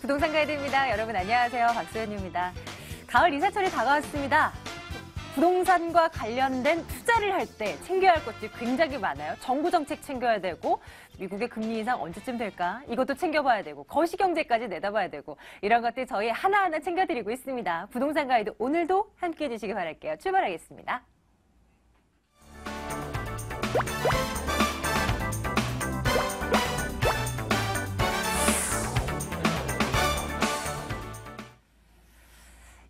부동산 가이드입니다. 여러분 안녕하세요. 박소연입니다. 가을 이사철이 다가왔습니다. 부동산과 관련된 투자를 할 때 챙겨야 할 것들이 굉장히 많아요. 정부 정책 챙겨야 되고 미국의 금리 인상 언제쯤 될까? 이것도 챙겨봐야 되고 거시경제까지 내다봐야 되고 이런 것들 저희 하나하나 챙겨드리고 있습니다. 부동산 가이드 오늘도 함께해 주시기 바랄게요. 출발하겠습니다.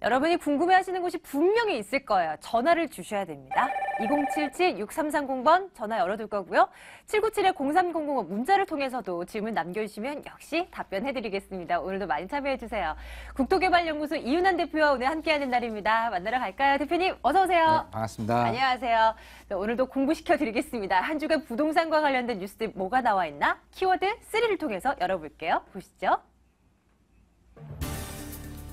여러분이 궁금해하시는 곳이 분명히 있을 거예요. 전화를 주셔야 됩니다. 2077-6330번 전화 열어둘 거고요. 797-0300 문자를 통해서도 질문 남겨주시면 역시 답변해드리겠습니다. 오늘도 많이 참여해주세요. 국토개발연구소 이윤환 대표와 오늘 함께하는 날입니다. 만나러 갈까요? 대표님 어서 오세요. 네, 반갑습니다. 안녕하세요. 네, 오늘도 공부시켜드리겠습니다. 한 주간 부동산과 관련된 뉴스들 뭐가 나와 있나? 키워드 3를 통해서 열어볼게요. 보시죠.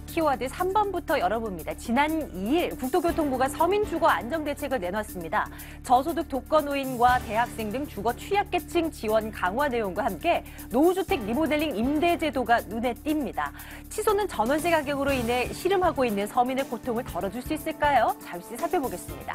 키워드 3번부터 열어봅니다. 지난 2일 국토교통부가 서민주거 안정대책을 내놨습니다. 저소득 독거노인과 대학생 등 주거 취약계층 지원 강화 내용과 함께 노후주택 리모델링 임대제도가 눈에 띕니다. 치솟는 전월세 가격으로 인해 씨름하고 있는 서민의 고통을 덜어줄 수 있을까요? 잠시 살펴보겠습니다.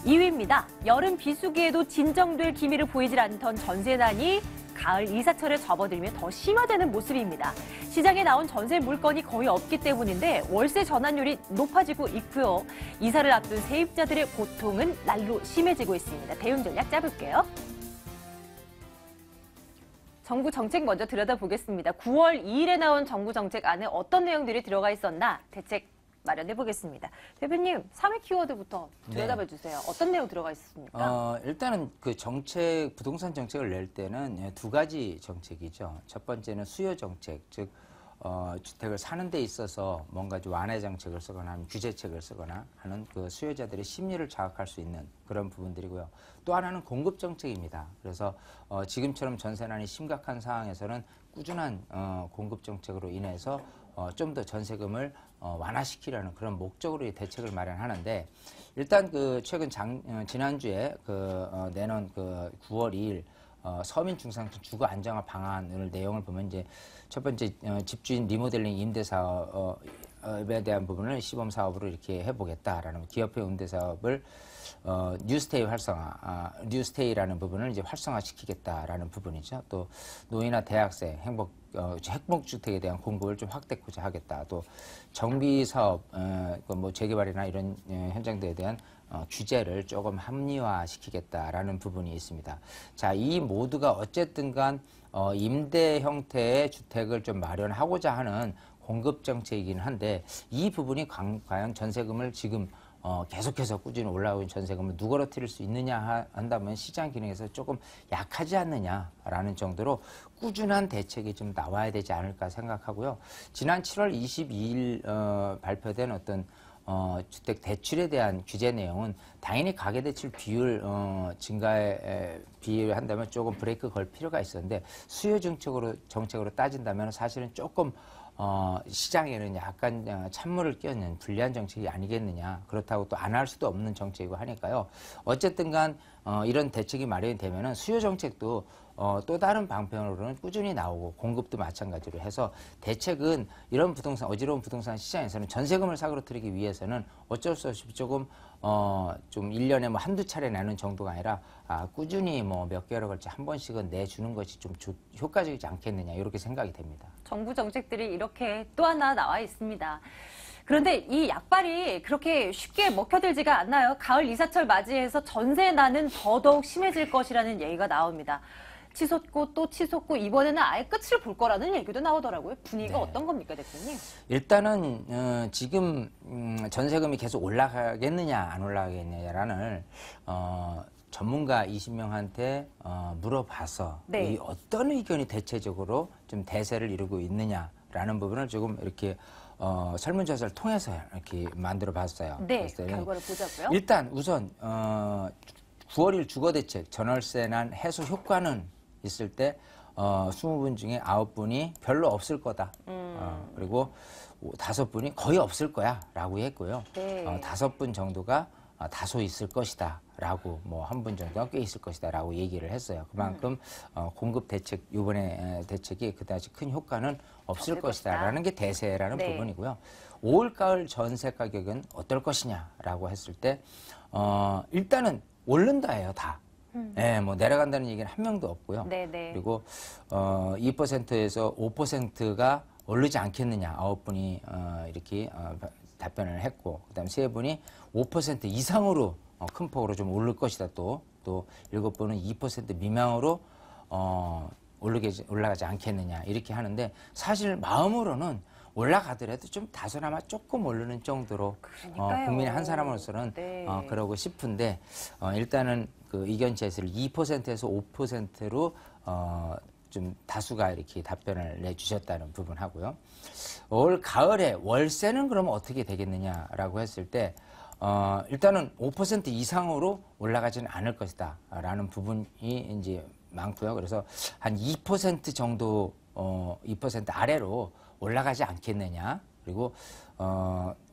2위입니다. 여름 비수기에도 진정될 기미를 보이질 않던 전세난이 가을 이사철에 접어들면 더 심화되는 모습입니다. 시장에 나온 전세 물건이 거의 없기 때문인데 월세 전환율이 높아지고 있고요. 이사를 앞둔 세입자들의 고통은 날로 심해지고 있습니다. 대응 전략 짜볼게요. 정부 정책 먼저 들여다보겠습니다. 9월 2일에 나온 정부 정책 안에 어떤 내용들이 들어가 있었나 대책 마련해 보겠습니다. 대표님, 3위 키워드부터 들여다봐 주세요. 어떤 내용 들어가 있습니까? 일단은 그 정책, 부동산 정책을 낼 때는 두 가지 정책이죠. 첫 번째는 수요 정책, 즉 주택을 사는 데 있어서 뭔가 좀 완화 정책을 쓰거나 하면 규제책을 쓰거나 하는 그 수요자들의 심리를 자극할 수 있는 그런 부분들이고요. 또 하나는 공급 정책입니다. 그래서 지금처럼 전세난이 심각한 상황에서는 꾸준한 공급 정책으로 인해서 좀 더 전세금을 완화시키려는 그런 목적으로 대책을 마련하는데 일단 그 최근 지난주에 내놓은 9월 2일 서민 중상층 주거 안정화 방안을 내용을 보면 이제 첫 번째 집주인 리모델링 임대 사업에 대한 부분을 시범 사업으로 이렇게 해보겠다라는 기업형 임대 사업을 뉴스테이라는 부분을 이제 활성화시키겠다라는 부분이죠. 또 노인이나 대학생 핵목주택에 대한 공급을 좀 확대하고자 하겠다. 또 정비 사업, 뭐 재개발이나 이런 현장들에 대한 규제를 조금 합리화시키겠다라는 부분이 있습니다. 자, 이 모두가 어쨌든간 임대 형태의 주택을 좀 마련하고자 하는 공급 정책이긴 한데 이 부분이 과연 전세금을 지금 계속해서 꾸준히 올라오고 있는 전세금을 누그러뜨릴 수 있느냐 한다면 시장 기능에서 조금 약하지 않느냐라는 정도로 꾸준한 대책이 좀 나와야 되지 않을까 생각하고요. 지난 7월 22일 발표된 어떤 주택 대출에 대한 규제 내용은 당연히 가계대출 비율 증가에 비율한다면 조금 브레이크 걸 필요가 있었는데 수요 정책으로 따진다면 사실은 조금 시장에는 약간 찬물을 끼얹는 불리한 정책이 아니겠느냐. 그렇다고 또 안 할 수도 없는 정책이고 하니까요. 어쨌든 간 이런 대책이 마련이 되면은 수요 정책도 또 다른 방편으로는 꾸준히 나오고 공급도 마찬가지로 해서 대책은 이런 어지러운 부동산 시장에서는 전세금을 사그러뜨리기 위해서는 어쩔 수 없이 조금 좀 1년에 뭐 한두 차례 내는 정도가 아니라 꾸준히 뭐 몇 개월에 걸쳐 한 번씩은 내주는 것이 좀 효과적이지 않겠느냐 이렇게 생각이 됩니다. 정부 정책들이 이렇게 또 하나 나와 있습니다. 그런데 이 약발이 그렇게 쉽게 먹혀들지가 않나요? 가을 이사철 맞이해서 전세난은 더더욱 심해질 것이라는 얘기가 나옵니다. 치솟고 또 치솟고 이번에는 아예 끝을 볼 거라는 얘기도 나오더라고요. 분위기가 네. 어떤 겁니까, 대표님? 일단은 지금 전세금이 계속 올라가겠느냐 안 올라가겠느냐라는 전문가 20명한테 물어봐서 네. 이 어떤 의견이 대체적으로 좀 대세를 이루고 있느냐라는 부분을 조금 이렇게 설문조사를 통해서 이렇게 만들어 봤어요. 네, 결과를 보자고요. 일단 우선 9월 1일 주거대책 전월세난 해소 효과는 있을 때 20분 중에 9분이 별로 없을 거다. 그리고 5분이 거의 없을 거야 라고 했고요. 네. 5분 정도가 다소 있을 것이다라고 뭐 한 분 정도가 꽤 있을 것이다라고 얘기를 했어요. 그만큼 공급 대책 이번에 대책이 그다지 큰 효과는 없을 것이다라는 게 대세라는 네. 부분이고요. 올 가을 전세 가격은 어떨 것이냐라고 했을 때 일단은 오른다예요 다. 예, 뭐 내려간다는 얘기는 한 명도 없고요. 네네. 그리고 2%에서 5%가 오르지 않겠느냐 9분이 이렇게 답변을 했고 그다음 3분이 5% 이상으로 큰 폭으로 좀 오를 것이다 또 7분은 2% 미만으로 올라가지 않겠느냐 이렇게 하는데 사실 마음으로는 올라가더라도 좀 다소나마 조금 오르는 정도로 국민 한 사람으로서는 네. 그러고 싶은데 일단은 그 의견 제시를 2%에서 5%로 좀 다수가 이렇게 답변을 내주셨다는 부분하고요. 올 가을에 월세는 그러면 어떻게 되겠느냐라고 했을 때 일단은 5% 이상으로 올라가지는 않을 것이다라는 부분이 이제 많고요. 그래서 한 2% 정도 2% 아래로 올라가지 않겠느냐. 그리고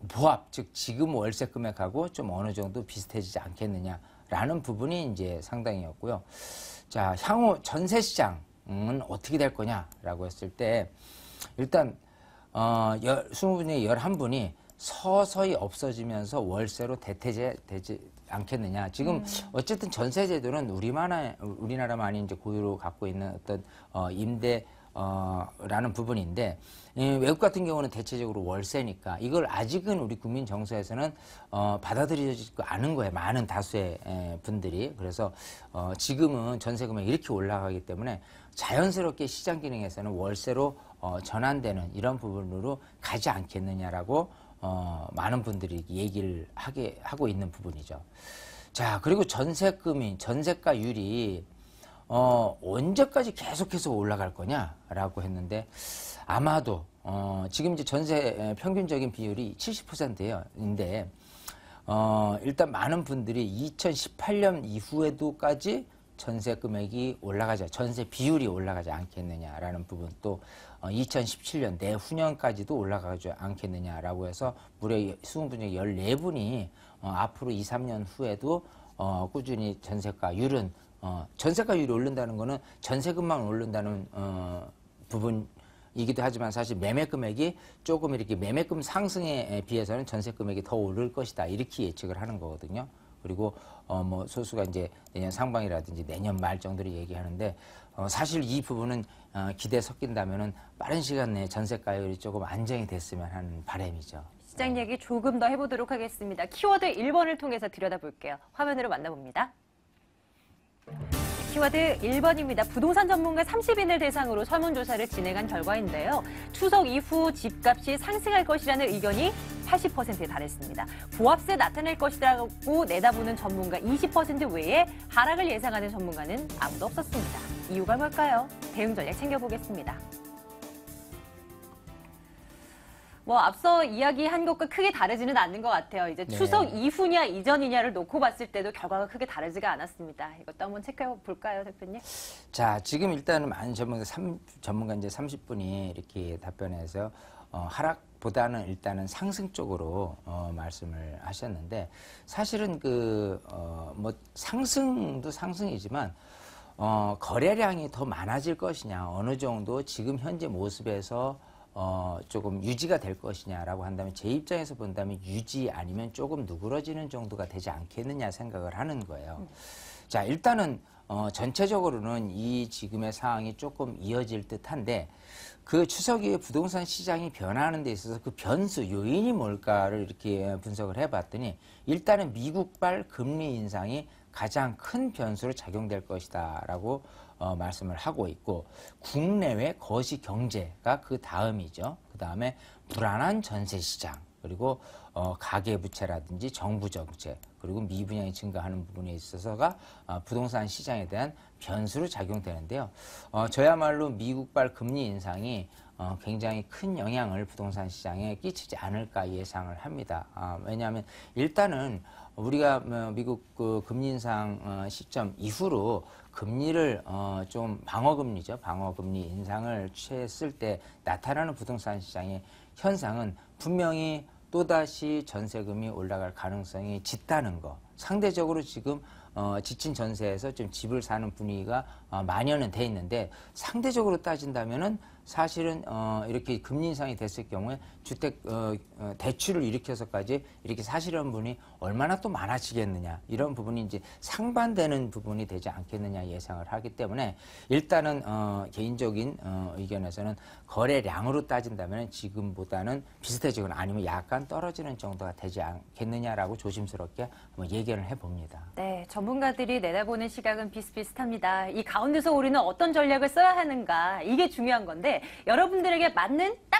부합 즉 지금 월세 금액하고 좀 어느 정도 비슷해지지 않겠느냐라는 부분이 이제 상당히였고요. 자, 향후 전세 시장은 어떻게 될 거냐라고 했을 때 일단 20분 중에 11분이 서서히 없어지면서 월세로 대체되지 않겠느냐. 지금 어쨌든 전세 제도는 우리나라만이 이제 고유로 갖고 있는 어떤 임대라는 부분인데 외국 같은 경우는 대체적으로 월세니까 이걸 아직은 우리 국민 정서에서는 받아들여지지 않은 거예요. 많은 다수의 분들이. 그래서 지금은 전세 금액이 이렇게 올라가기 때문에 자연스럽게 시장 기능에서는 월세로 전환되는 이런 부분으로 가지 않겠느냐라고 많은 분들이 얘기를 하고 있는 부분이죠. 자, 그리고 전세가율이 언제까지 계속해서 올라갈 거냐라고 했는데 아마도 지금 이제 전세 평균적인 비율이 70%예요. 인데 일단 많은 분들이 2018년 이후에도까지 전세 금액이 전세 비율이 올라가지 않겠느냐라는 부분 또 2017년 내후년까지도 올라가지 않겠느냐라고 해서 무려 수능분 중에 14분이 앞으로 2, 3년 후에도 꾸준히 전세가율이 오른다는 거는 전세금만 오른다는 부분이기도 하지만 사실 매매 금액이 조금 이렇게 매매금 상승에 비해서는 전세 금액이 더 오를 것이다 이렇게 예측을 하는 거거든요. 그리고 뭐 소수가 이제 내년 상반기라든지 내년 말 정도로 얘기하는데 사실 이 부분은 기대에 섞인다면은 빠른 시간 내에 전세가율이 조금 안정이 됐으면 하는 바람이죠. 시장 얘기 조금 더 해보도록 하겠습니다. 키워드 1번을 통해서 들여다볼게요. 화면으로 만나봅니다. 키워드 1번입니다. 부동산 전문가 30인을 대상으로 설문조사를 진행한 결과인데요. 추석 이후 집값이 상승할 것이라는 의견이 80%에 달했습니다. 보합세 나타날 것이라고 내다보는 전문가 20% 외에 하락을 예상하는 전문가는 아무도 없었습니다. 이유가 뭘까요? 대응 전략 챙겨보겠습니다. 뭐 앞서 이야기한 것과 크게 다르지는 않는 것 같아요. 이제 추석 이후냐 이전이냐를 놓고 봤을 때도 결과가 크게 다르지가 않았습니다. 이것도 한번 체크해 볼까요, 대표님? 자, 지금 일단은 많은 전문가 이제 30분이 이렇게 답변해서 하락보다는 일단은 상승 쪽으로 말씀을 하셨는데 사실은 뭐 상승도 상승이지만 거래량이 더 많아질 것이냐 어느 정도 지금 현재 모습에서 조금 유지가 될 것이냐라고 한다면 제 입장에서 본다면 유지 아니면 조금 누그러지는 정도가 되지 않겠느냐 생각을 하는 거예요. 자, 일단은 전체적으로는 이 지금의 상황이 조금 이어질 듯한데 그 추석 이후에 부동산 시장이 변화하는 데 있어서 그 변수 요인이 뭘까를 이렇게 분석을 해봤더니 일단은 미국발 금리 인상이 가장 큰 변수로 작용될 것이다라고 말씀을 하고 있고 국내외 거시 경제가 그 다음이죠. 그 다음에 불안한 전세 시장 그리고 가계부채라든지 정부 정책 그리고 미분양이 증가하는 부분에 있어서가 부동산 시장에 대한 변수로 작용되는데요. 저야말로 미국발 금리 인상이 굉장히 큰 영향을 부동산 시장에 끼치지 않을까 예상을 합니다. 왜냐하면 일단은 우리가 미국 그 금리 인상 시점 이후로 금리를 좀 방어금리죠. 방어금리 인상을 취했을 때 나타나는 부동산 시장의 현상은 분명히 또다시 전세금이 올라갈 가능성이 짙다는 거. 상대적으로 지금 지친 전세에서 좀 집을 사는 분위기가 만연은 돼 있는데 상대적으로 따진다면은 사실은 이렇게 금리 인상이 됐을 경우에 주택 대출을 일으켜서까지 이렇게 사시려는 분이 얼마나 또 많아지겠느냐 이런 부분이 이제 상반되는 부분이 되지 않겠느냐 예상을 하기 때문에 일단은 개인적인 의견에서는 거래량으로 따진다면 지금보다는 비슷해지거나 아니면 약간 떨어지는 정도가 되지 않겠느냐라고 조심스럽게 한번 예견을 해봅니다. 네, 전문가들이 내다보는 시각은 비슷비슷합니다. 이 가운데서 우리는 어떤 전략을 써야 하는가 이게 중요한 건데 여러분들에게 딱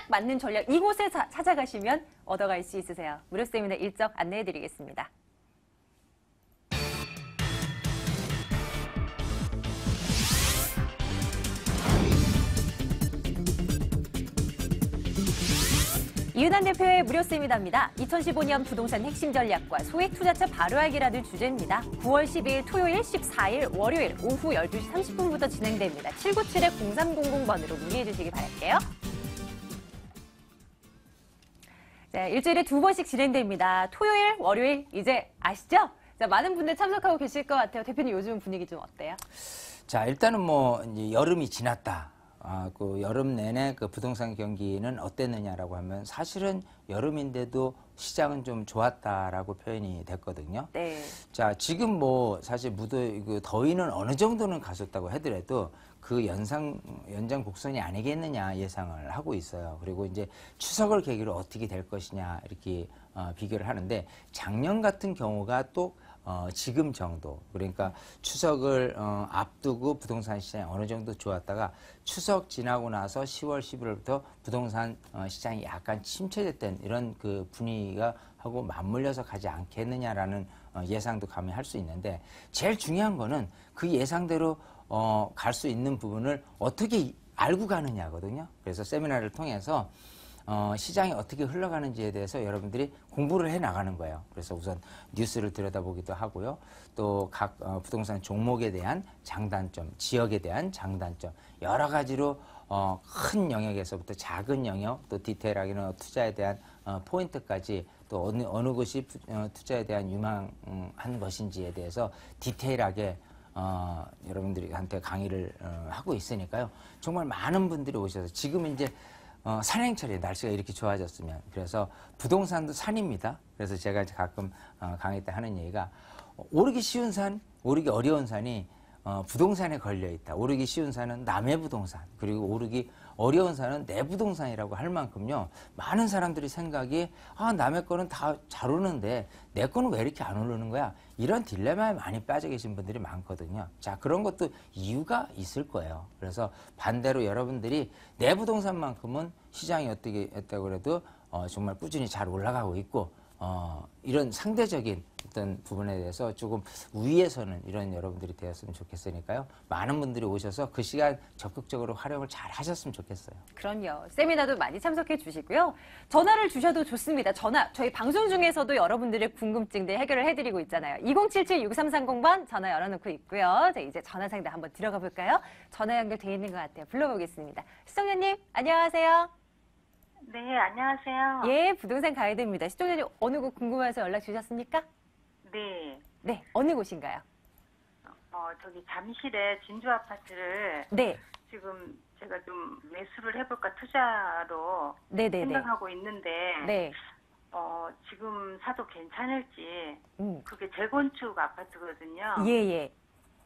맞는 전략 이곳에 찾아가시면 얻어갈 수 있으세요. 무료 세미나 일정 안내해드리겠습니다. 이은한 대표의 무료 세미나입니다. 2015년 부동산 핵심 전략과 소액 투자처 바로 알기라는 주제입니다. 9월 12일 토요일, 14일 월요일 오후 12시 30분부터 진행됩니다. 797-0300번으로 문의해 주시기 바랄게요. 자, 일주일에 2번씩 진행됩니다. 토요일, 월요일 이제 아시죠? 자, 많은 분들 참석하고 계실 것 같아요. 대표님 요즘 분위기 좀 어때요? 자, 일단은 뭐 이제 여름이 지났다. 그 여름 내내 그 부동산 경기는 어땠느냐라고 하면 사실은 여름인데도 시장은 좀 좋았다라고 표현이 됐거든요. 네. 자, 지금 뭐 사실 그 더위는 어느 정도는 가셨다고 하더라도 그 연장 곡선이 아니겠느냐 예상을 하고 있어요. 그리고 이제 추석을 계기로 어떻게 될 것이냐 이렇게 비교를 하는데 작년 같은 경우가 또 지금 정도 그러니까 추석을 앞두고 부동산 시장이 어느 정도 좋았다가 추석 지나고 나서 10월, 11월부터 부동산 시장이 약간 침체됐던 이런 그 분위기가 하고 맞물려서 가지 않겠느냐라는 예상도 감히할 수 있는데 제일 중요한 거는 그 예상대로 갈 수 있는 부분을 어떻게 알고 가느냐거든요. 그래서 세미나를 통해서 시장이 어떻게 흘러가는지에 대해서 여러분들이 공부를 해 나가는 거예요. 그래서 우선 뉴스를 들여다보기도 하고요. 또 각 부동산 종목에 대한 장단점, 지역에 대한 장단점, 여러 가지로 큰 영역에서부터 작은 영역, 또 디테일하게는 투자에 대한 포인트까지 또 어느 것이 투자에 대한 유망한 것인지에 대해서 디테일하게 여러분들한테 강의를 하고 있으니까요. 정말 많은 분들이 오셔서 지금 이제 산행철에 날씨가 이렇게 좋아졌으면 그래서 부동산도 산입니다. 그래서 제가 가끔 강의 때 하는 얘기가 오르기 쉬운 산, 오르기 어려운 산이 부동산에 걸려 있다. 오르기 쉬운 산은 남의 부동산, 그리고 오르기 어려운 산은 내 부동산이라고 할 만큼요. 많은 사람들이 생각이 남의 거는 다 잘 오르는데 내 거는 왜 이렇게 안 오르는 거야? 이런 딜레마에 많이 빠져 계신 분들이 많거든요. 자, 그런 것도 이유가 있을 거예요. 그래서 반대로 여러분들이 내 부동산만큼은 시장이 어떻게 했다고 그래도 정말 꾸준히 잘 올라가고 있고 이런 상대적인 어떤 부분에 대해서 조금 우위에서는 이런 여러분들이 되었으면 좋겠으니까요. 많은 분들이 오셔서 그 시간 적극적으로 활용을 잘 하셨으면 좋겠어요. 그럼요. 세미나도 많이 참석해 주시고요. 전화를 주셔도 좋습니다. 저희 방송 중에서도 여러분들의 궁금증들 해결을 해드리고 있잖아요. 2077-6330번 전화 열어놓고 있고요. 자, 이제 전화 상담 한번 들어가 볼까요? 전화 연결돼 있는 것 같아요. 불러보겠습니다. 시청자님, 안녕하세요. 네, 안녕하세요. 예, 부동산 가이드입니다. 시청자님 어느 곳 궁금해서 연락 주셨습니까? 네. 네, 어느 곳인가요? 저기 잠실에 진주 아파트를 네. 지금 제가 좀 매수를 해볼까 투자로 네네네. 생각하고 있는데 네. 지금 사도 괜찮을지 음. 그게 재건축 아파트거든요. 예, 예.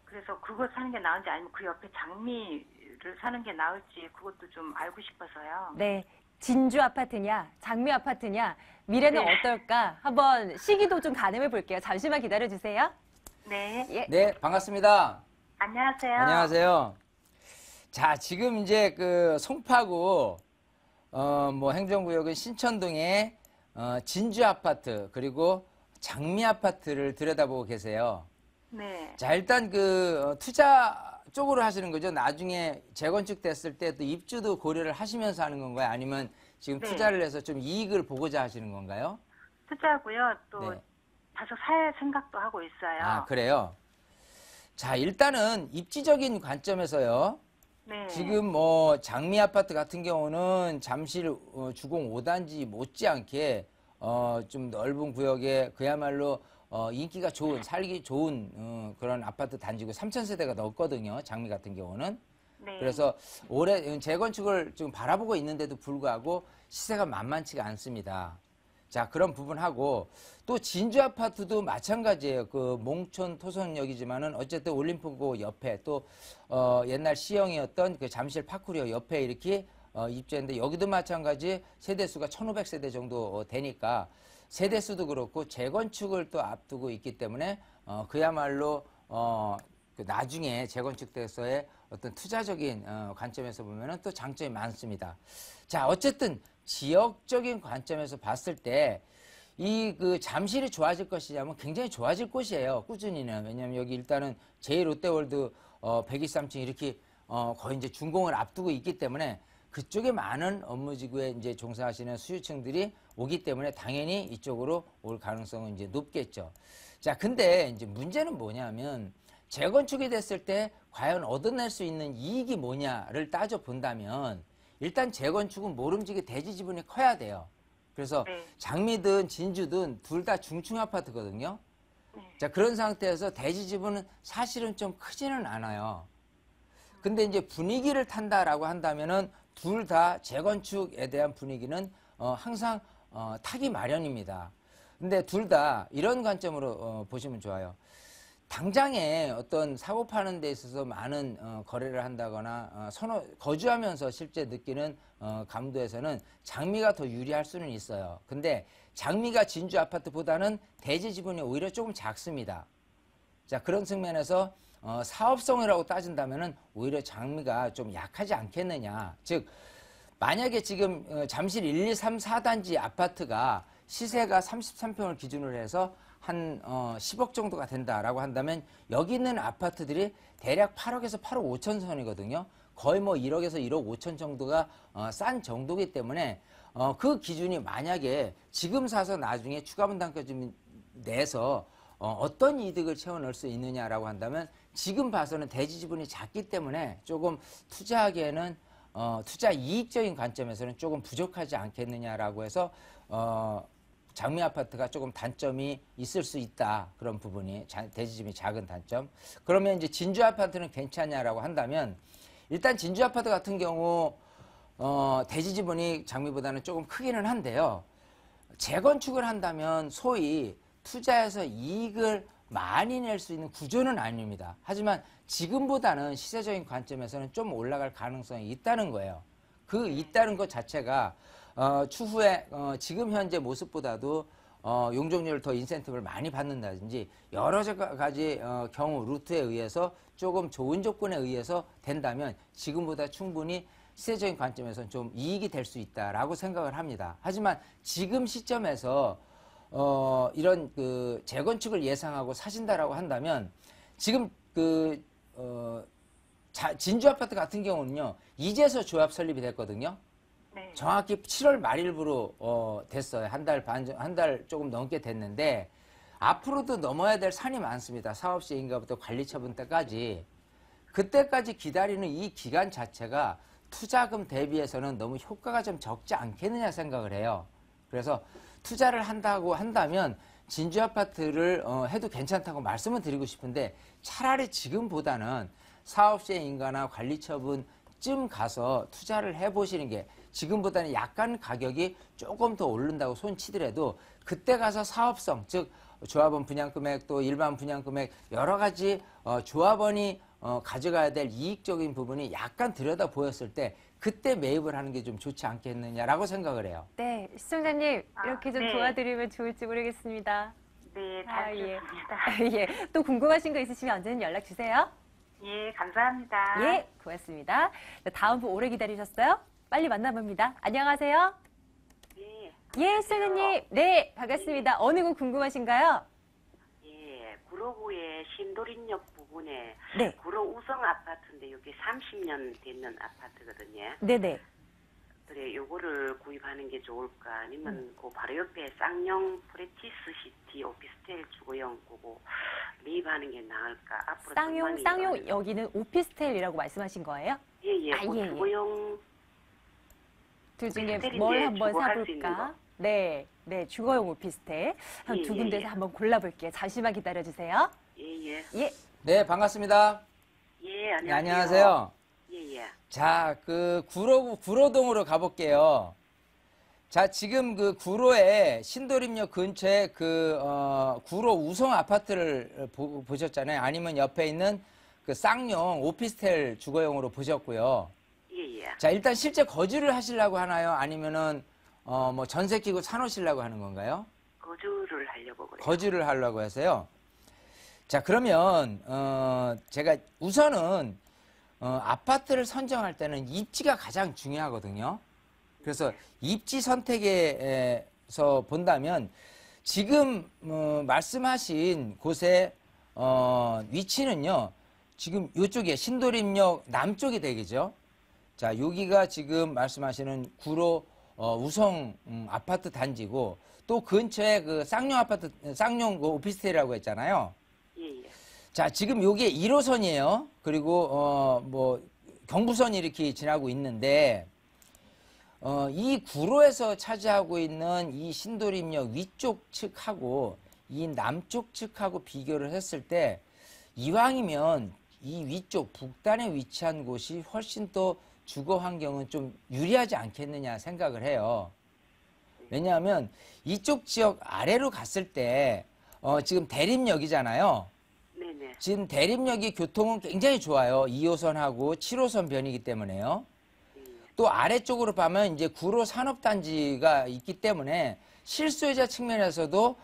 그래서 그거 사는 게 나은지 아니면 그 옆에 장미를 사는 게 나을지 그것도 좀 알고 싶어서요. 네. 진주 아파트냐, 장미 아파트냐, 미래는 네. 어떨까? 한번 시기도 좀 가늠해 볼게요. 잠시만 기다려 주세요. 네. 예. 네, 반갑습니다. 안녕하세요. 안녕하세요. 자, 지금 이제 그 송파구 뭐 행정구역은 신천동에 진주 아파트 그리고 장미 아파트를 들여다보고 계세요. 네. 자, 일단 그 투자 쪽으로 하시는 거죠? 나중에 재건축 됐을 때 또 입주도 고려를 하시면서 하는 건가요? 아니면 지금 네. 투자를 해서 좀 이익을 보고자 하시는 건가요? 투자고요. 또 네. 다소 살 생각도 하고 있어요. 아, 그래요? 자, 일단은 입지적인 관점에서요. 네. 지금 뭐 장미 아파트 같은 경우는 잠실 주공 5단지 못지않게 좀 넓은 구역에 그야말로 인기가 좋은, 살기 좋은 그런 아파트 단지고 3,000세대가 넘거든요. 장미 같은 경우는. 네. 그래서 올해 재건축을 좀 바라보고 있는데도 불구하고 시세가 만만치가 않습니다. 자, 그런 부분하고 또 진주 아파트도 마찬가지예요. 그 몽촌 토선역이지만은 어쨌든 올림픽고 옆에 또 옛날 시형이었던 그 잠실 파쿠리어 옆에 이렇게 입주했는데 여기도 마찬가지 세대수가 1,500세대 정도 되니까 세대수도 그렇고 재건축을 또 앞두고 있기 때문에 그야말로 그 나중에 재건축돼서의 어떤 투자적인 관점에서 보면은 또 장점이 많습니다. 자, 어쨌든 지역적인 관점에서 봤을 때 이 그 잠실이 좋아질 것이냐면 굉장히 좋아질 곳이에요. 꾸준히는. 왜냐하면 여기 일단은 제1롯데월드 123층 이렇게 거의 이제 준공을 앞두고 있기 때문에 그쪽에 많은 업무지구에 이제 종사하시는 수요층들이 오기 때문에 당연히 이쪽으로 올 가능성은 이제 높겠죠. 자, 근데 이제 문제는 뭐냐면 재건축이 됐을 때 과연 얻어낼 수 있는 이익이 뭐냐를 따져 본다면 일단 재건축은 모름지기 대지 지분이 커야 돼요. 그래서 네. 장미든 진주든 둘 다 중층 아파트거든요. 네. 자, 그런 상태에서 대지 지분은 사실은 좀 크지는 않아요. 근데 이제 분위기를 탄다라고 한다면은 둘 다 재건축에 대한 분위기는 항상 타기 마련입니다. 근데 둘 다 이런 관점으로 보시면 좋아요. 당장에 어떤 사고 파는 데 있어서 많은 거래를 한다거나 거주하면서 실제 느끼는 감도에서는 장미가 더 유리할 수는 있어요. 근데 장미가 진주 아파트보다는 대지 지분이 오히려 조금 작습니다. 자, 그런 측면에서 사업성이라고 따진다면은 오히려 장미가 좀 약하지 않겠느냐. 즉 만약에 지금 잠실 1, 2, 3, 4단지 아파트가 시세가 33평을 기준으로 해서 한 10억 정도가 된다라고 한다면 여기 있는 아파트들이 대략 8억에서 8억 5천 선이거든요. 거의 뭐 1억에서 1억 5천 정도가 싼 정도이기 때문에 그 기준이 만약에 지금 사서 나중에 추가 분담까지 내서 어떤 이득을 채워넣을 수 있느냐라고 한다면 지금 봐서는 대지 지분이 작기 때문에 조금 투자하기에는 투자 이익적인 관점에서는 조금 부족하지 않겠느냐라고 해서 장미 아파트가 조금 단점이 있을 수 있다. 그런 부분이 대지 지분이 작은 단점. 그러면 이제 진주 아파트는 괜찮냐라고 한다면 일단 진주 아파트 같은 경우 대지 지분이 장미보다는 조금 크기는 한데요. 재건축을 한다면 소위 투자해서 이익을 많이 낼 수 있는 구조는 아닙니다. 하지만 지금보다는 시세적인 관점에서는 좀 올라갈 가능성이 있다는 거예요. 그 있다는 것 자체가 추후에 지금 현재 모습보다도 용적률을 더 인센티브를 많이 받는다든지 여러 가지 경우 루트에 의해서 조금 좋은 조건에 의해서 된다면 지금보다 충분히 시세적인 관점에서는 좀 이익이 될 수 있다라고 생각을 합니다. 하지만 지금 시점에서 이런 그 재건축을 예상하고 사신다라고 한다면 지금 진주 아파트 같은 경우는요 이제서 조합 설립이 됐거든요. 네. 정확히 7월 말일부로 됐어요. 한 달 조금 넘게 됐는데 앞으로도 넘어야 될 산이 많습니다. 사업 시행인가부터 관리 처분 때까지. 그때까지 기다리는 이 기간 자체가 투자금 대비해서는 너무 효과가 좀 적지 않겠느냐 생각을 해요. 그래서 투자를 한다고 한다면 진주 아파트를 해도 괜찮다고 말씀을 드리고 싶은데 차라리 지금보다는 사업 시행인가나 관리 처분쯤 가서 투자를 해보시는 게 지금보다는 약간 가격이 조금 더 오른다고 손치더라도 그때 가서 사업성, 즉 조합원 분양금액 또 일반 분양금액 여러 가지 조합원이 가져가야 될 이익적인 부분이 약간 들여다 보였을 때 그때 매입을 하는 게 좀 좋지 않겠느냐라고 생각을 해요. 네, 시청자님 이렇게 좀 네. 도와드리면 좋을지 모르겠습니다. 네, 아, 잘 예. 들었습니다. 예, 또 궁금하신 거 있으시면 언제든 연락 주세요. 예, 감사합니다. 예, 고맙습니다. 자, 다음 분 오래 기다리셨어요? 빨리 만나봅니다. 안녕하세요. 예, 예, 시청자님. 네, 반갑습니다. 어느 분 궁금하신가요? 예, 구로구의 신도림역 부근에 네, 구로 우성 아파트인데 여기 30년 됐는 아파트거든요. 네네. 그래, 요거를 구입하는 게 좋을까? 아니면 그 바로 옆에 쌍용 프레티스 시티 오피스텔 주거용 그거 매입하는 게 나을까? 앞으로 전망이 쌍용 어느- 여기는 오피스텔이라고 말씀하신 거예요? 예, 예, 아, 그 예, 예. 주거용 둘 중에 오피스텔인데 뭘 한번 주거할 수 있는 사볼까? 거. 네, 네, 주거용 오피스텔 한 두 예, 군데서 예. 한번 골라볼게요. 잠시만 기다려주세요. 예, 예. 예, 네, 반갑습니다. 예, 네, 안녕하세요. 안녕하세요. 예, 예. 자, 그 구로동으로 가볼게요. 자, 지금 그 구로에 신도림역 근처에 구로 우성 아파트를 보셨잖아요. 아니면 옆에 있는 그 쌍용 오피스텔 주거용으로 보셨고요. 예, 예. 자, 일단 실제 거주를 하시려고 하나요? 아니면은 뭐 전세 끼고 사놓으시려고 하는 건가요? 거주를 하려고 그래요. 거주를 하려고 해서요. 자, 그러면 제가 우선은 아파트를 선정할 때는 입지가 가장 중요하거든요. 그래서 입지 선택에서 본다면 지금 말씀하신 곳의 위치는요. 지금 이쪽에 신도림역 남쪽이 되겠죠. 자, 여기가 지금 말씀하시는 구로 우성 아파트 단지고 또 근처에 그 쌍용 그 오피스텔이라고 했잖아요. 예, 예. 자, 지금 요게 1호선이에요. 그리고 뭐 경부선이 이렇게 지나고 있는데 이 구로에서 차지하고 있는 이 신도림역 위쪽 측하고 이 남쪽 측하고 비교를 했을 때 이왕이면 이 위쪽 북단에 위치한 곳이 훨씬 더 주거 환경은 좀 유리하지 않겠느냐 생각을 해요. 왜냐하면 이쪽 지역 아래로 갔을 때 지금 대림역이잖아요. 네네. 지금 대림역이 교통은 굉장히 좋아요. 2호선하고 7호선 변이기 때문에요. 또 아래쪽으로 가면 이제 구로 산업단지가 있기 때문에 실소유자 측면에서도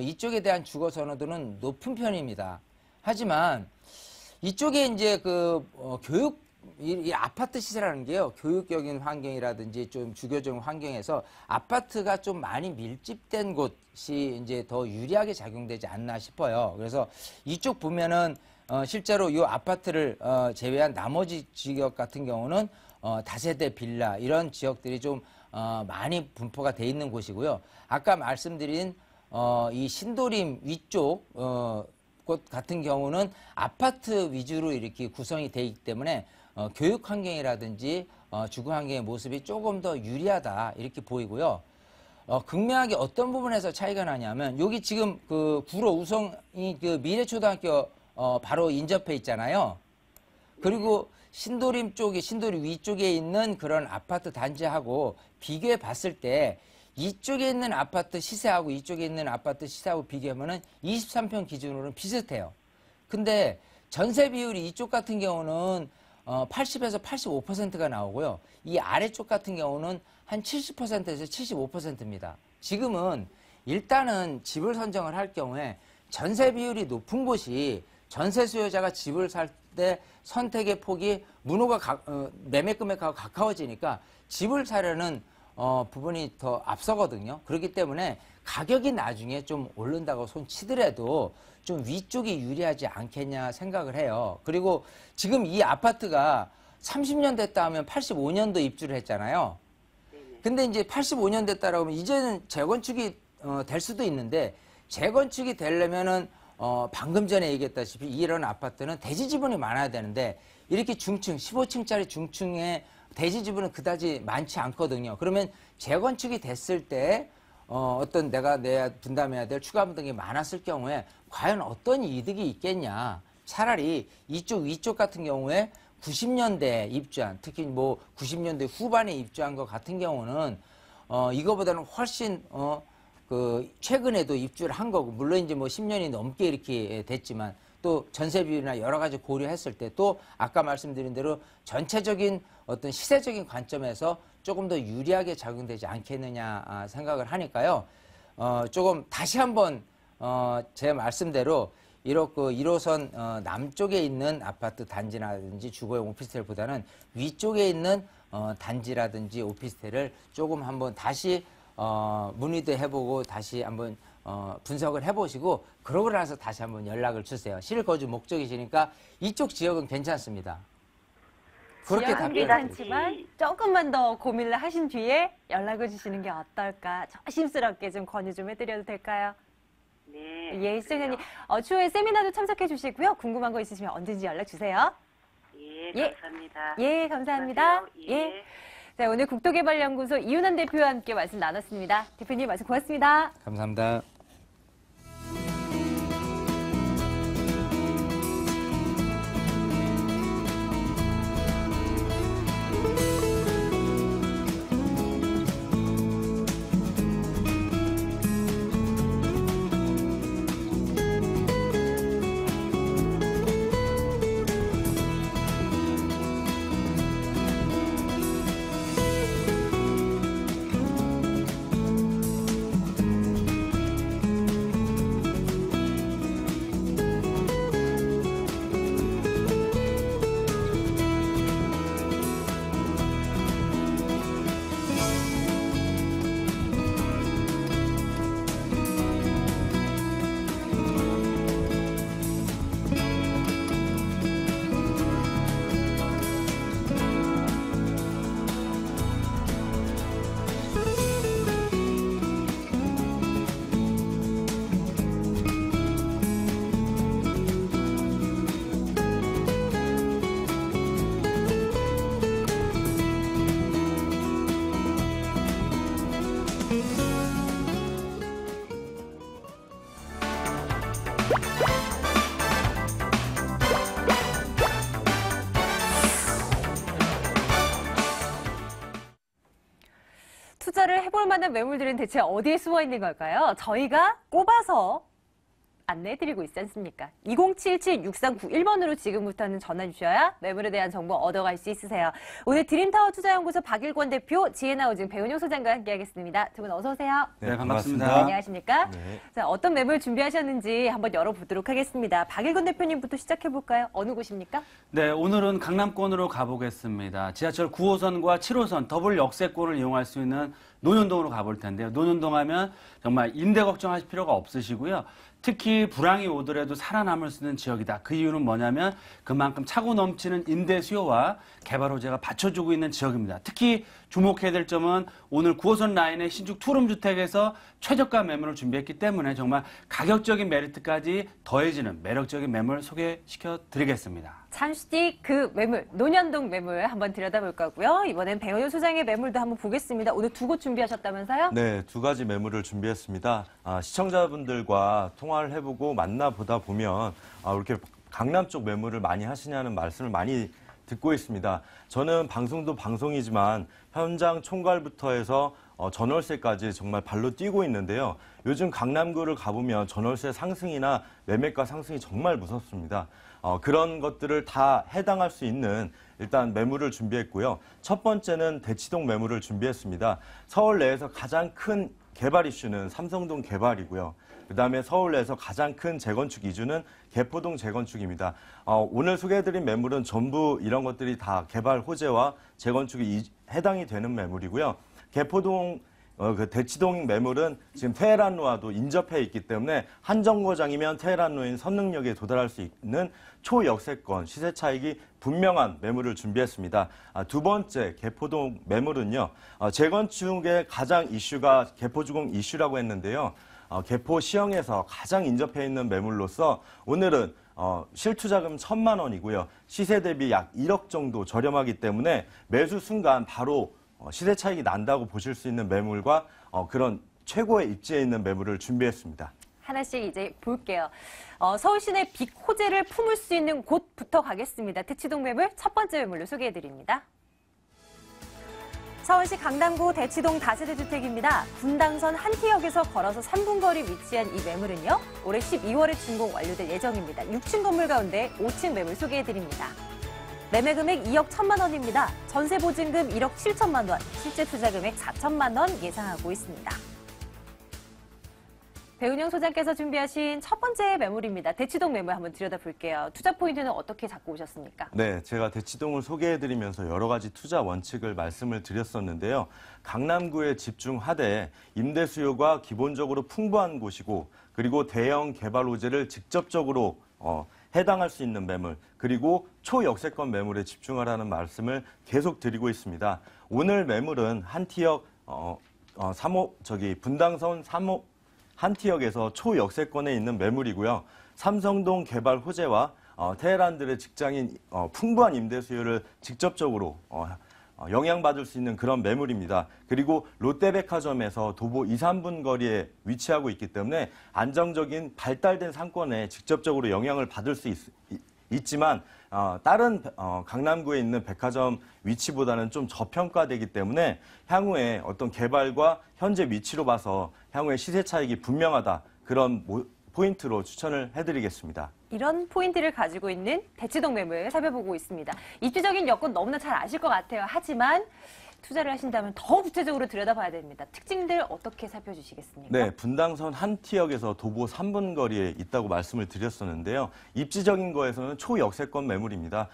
이쪽에 대한 주거 선호도는 높은 편입니다. 하지만 이쪽에 이제 이 아파트 시세라는 게요. 교육적인 환경이라든지 좀 주거적인 환경에서 아파트가 좀 많이 밀집된 곳이 이제 더 유리하게 작용되지 않나 싶어요. 그래서 이쪽 보면은 실제로 이 아파트를 제외한 나머지 지역 같은 경우는 다세대 빌라 이런 지역들이 좀 많이 분포가 돼 있는 곳이고요. 아까 말씀드린 이 신도림 위쪽 곳 같은 경우는 아파트 위주로 이렇게 구성이 되어 있기 때문에 교육 환경이라든지 주거 환경의 모습이 조금 더 유리하다 이렇게 보이고요. 극명하게 어떤 부분에서 차이가 나냐면 여기 지금 그 구로 우성이 그 미래초등학교 바로 인접해 있잖아요. 그리고 신도림 위쪽에 있는 그런 아파트 단지하고 비교해 봤을 때 이쪽에 있는 아파트 시세하고 이쪽에 있는 아파트 시세하고 비교하면은 23평 기준으로는 비슷해요. 근데 전세 비율이 이쪽 같은 경우는 80에서 85%가 나오고요. 이 아래쪽 같은 경우는 한 70%에서 75%입니다. 지금은 일단은 집을 선정을 할 경우에 전세 비율이 높은 곳이 전세 수요자가 집을 살 때 선택의 폭이 매매 금액하고 가까워지니까 집을 사려는 부분이 더 앞서거든요. 그렇기 때문에 가격이 나중에 좀 오른다고 손치더라도 좀 위쪽이 유리하지 않겠냐 생각을 해요. 그리고 지금 이 아파트가 30년 됐다 하면 85년도 입주를 했잖아요. 근데 이제 85년 됐다라고 하면 이제는 재건축이 될 수도 있는데 재건축이 되려면은 방금 전에 얘기했다시피 이런 아파트는 대지 지분이 많아야 되는데 이렇게 중층 15층짜리 중층에 대지 지분은 그다지 많지 않거든요. 그러면 재건축이 됐을 때 어떤 내가 분담해야 될 추가 분담이 많았을 경우에 과연 어떤 이득이 있겠냐. 차라리 위쪽 같은 경우에 90년대에 입주한, 특히 뭐 90년대 후반에 입주한 것 같은 경우는 이거보다는 훨씬 최근에도 입주를 한 거고, 물론 이제 뭐 10년이 넘게 이렇게 됐지만 또 전세 비율이나 여러 가지 고려했을 때 또 아까 말씀드린 대로 전체적인 어떤 시세적인 관점에서 조금 더 유리하게 작용되지 않겠느냐 생각을 하니까요. 조금 다시 한번 제 말씀대로 이렇게 1호선 남쪽에 있는 아파트 단지라든지 주거용 오피스텔보다는 위쪽에 있는 단지라든지 오피스텔을 조금 한번 다시 문의도 해보고 다시 한번 분석을 해보시고 그러고 나서 다시 한번 연락을 주세요. 실거주 목적이시니까 이쪽 지역은 괜찮습니다. 그렇게 지역은 답변을 괜찮지만 조금만 더 고민을 하신 뒤에 연락을 주시는 게 어떨까 조심스럽게 좀 권유 좀 해드려도 될까요? 네. 예, 시청자님 추후에 세미나도 참석해 주시고요. 궁금한 거 있으시면 언제든지 연락 주세요. 예, 예. 감사합니다. 예, 감사합니다. 안녕하세요. 예. 자, 오늘 국토개발연구소 이윤환 대표와 함께 말씀 나눴습니다. 대표님 말씀 고맙습니다. 감사합니다. 투자를 해볼 만한 매물들은 대체 어디에 숨어 있는 걸까요? 저희가 꼽아서 안내해드리고 있지 않습니까? 2077-6391번으로 지금부터는 전화 주셔야 매물에 대한 정보 얻어갈 수 있으세요. 오늘 드림타워 투자연구소 박일권 대표, 지혜나우증 배은영 소장과 함께하겠습니다. 두 분 어서 오세요. 네, 반갑습니다. 안녕하십니까? 네. 자, 어떤 매물 준비하셨는지 한번 열어보도록 하겠습니다. 박일권 대표님부터 시작해볼까요? 어느 곳입니까? 네, 오늘은 강남권으로 가보겠습니다. 지하철 9호선과 7호선 더블 역세권을 이용할 수 있는 논현동으로 가볼 텐데요. 논현동 하면 정말 임대 걱정하실 필요가 없으시고요. 특히 불황이 오더라도 살아남을 수 있는 지역이다. 그 이유는 뭐냐면 그만큼 차고 넘치는 임대 수요와 개발 호재가 받쳐주고 있는 지역입니다. 특히 주목해야 될 점은 오늘 9호선 라인의 신축 투룸 주택에서 최저가 매물을 준비했기 때문에 정말 가격적인 메리트까지 더해지는 매력적인 매물 소개시켜 드리겠습니다. 잠시 그 매물, 논현동 매물 한번 들여다볼 거고요. 이번엔 배은영 소장의 매물도 한번 보겠습니다. 오늘 두 곳 준비하셨다면서요? 네, 두 가지 매물을 준비했습니다. 시청자분들과 통화를 해보고 만나보다 보면 이렇게 강남 쪽 매물을 많이 하시냐는 말씀을 많이 듣고 있습니다. 저는 방송도 방송이지만 현장 총괄부터 해서 전월세까지 정말 발로 뛰고 있는데요. 요즘 강남구를 가보면 전월세 상승이나 매매가 상승이 정말 무섭습니다. 그런 것들을 다 해당할 수 있는 일단 매물을 준비했고요. 첫 번째는 대치동 매물을 준비했습니다. 서울 내에서 가장 큰 개발 이슈는 삼성동 개발이고요. 그다음에 서울 내에서 가장 큰 재건축 이주는 개포동 재건축입니다. 오늘 소개해드린 매물은 전부 이런 것들이 다 개발 호재와 재건축이 해당이 되는 매물이고요. 개포동 그 대치동 매물은 지금 테헤란로와도 인접해 있기 때문에 한 정거장이면 테헤란로인 선릉역에 도달할 수 있는 초역세권 시세 차익이 분명한 매물을 준비했습니다. 두 번째 개포동 매물은요. 재건축의 가장 이슈가 개포주공 이슈라고 했는데요. 개포 시형에서 가장 인접해 있는 매물로서 오늘은 실투자금 1,000만 원이고요. 시세 대비 약 1억 정도 저렴하기 때문에 매수 순간 바로 시세 차익이 난다고 보실 수 있는 매물과 그런 최고의 입지에 있는 매물을 준비했습니다. 하나씩 이제 볼게요. 서울 시내 빅 호재를 품을 수 있는 곳부터 가겠습니다. 대치동 매물 첫 번째 매물로 소개해드립니다. 서울시 강남구 대치동 다세대 주택입니다. 분당선 한티역에서 걸어서 3분 거리 위치한 이 매물은요. 올해 12월에 준공 완료될 예정입니다. 6층 건물 가운데 5층 매물 소개해드립니다. 매매 금액 2억 1천만 원입니다. 전세 보증금 1억 7천만 원, 실제 투자 금액 4천만 원 예상하고 있습니다. 배은영 소장께서 준비하신 첫 번째 매물입니다. 대치동 매물 한번 들여다볼게요. 투자 포인트는 어떻게 잡고 오셨습니까? 네, 제가 대치동을 소개해드리면서 여러 가지 투자 원칙을 말씀을 드렸었는데요. 강남구에 집중하되 임대 수요가 기본적으로 풍부한 곳이고 그리고 대형 개발 호재를 직접적으로 해당할 수 있는 매물 그리고 초역세권 매물에 집중하라는 말씀을 계속 드리고 있습니다. 오늘 매물은 한티역 분당선 3호 한티역에서 초역세권에 있는 매물이고요. 삼성동 개발 호재와 테헤란들의 직장인 풍부한 임대 수요를 직접적으로 영향받을 수 있는 그런 매물입니다. 그리고 롯데백화점에서 도보 2, 3분 거리에 위치하고 있기 때문에 안정적인 발달된 상권에 직접적으로 영향을 받을 수 있지만 다른 강남구에 있는 백화점 위치보다는 좀 저평가되기 때문에 향후에 어떤 개발과 현재 위치로 봐서 향후에 시세 차익이 분명하다. 그런 포인트로 추천을 해드리겠습니다. 이런 포인트를 가지고 있는 대치동 매물 살펴보고 있습니다. 입지적인 여건 너무나 잘 아실 것 같아요. 하지만 투자를 하신다면 더 구체적으로 들여다봐야 됩니다. 특징들 어떻게 살펴주시겠습니까? 네, 분당선 한 티역에서 도보 3분 거리에 있다고 말씀을 드렸었는데요. 입지적인 거에서는 초역세권 매물입니다.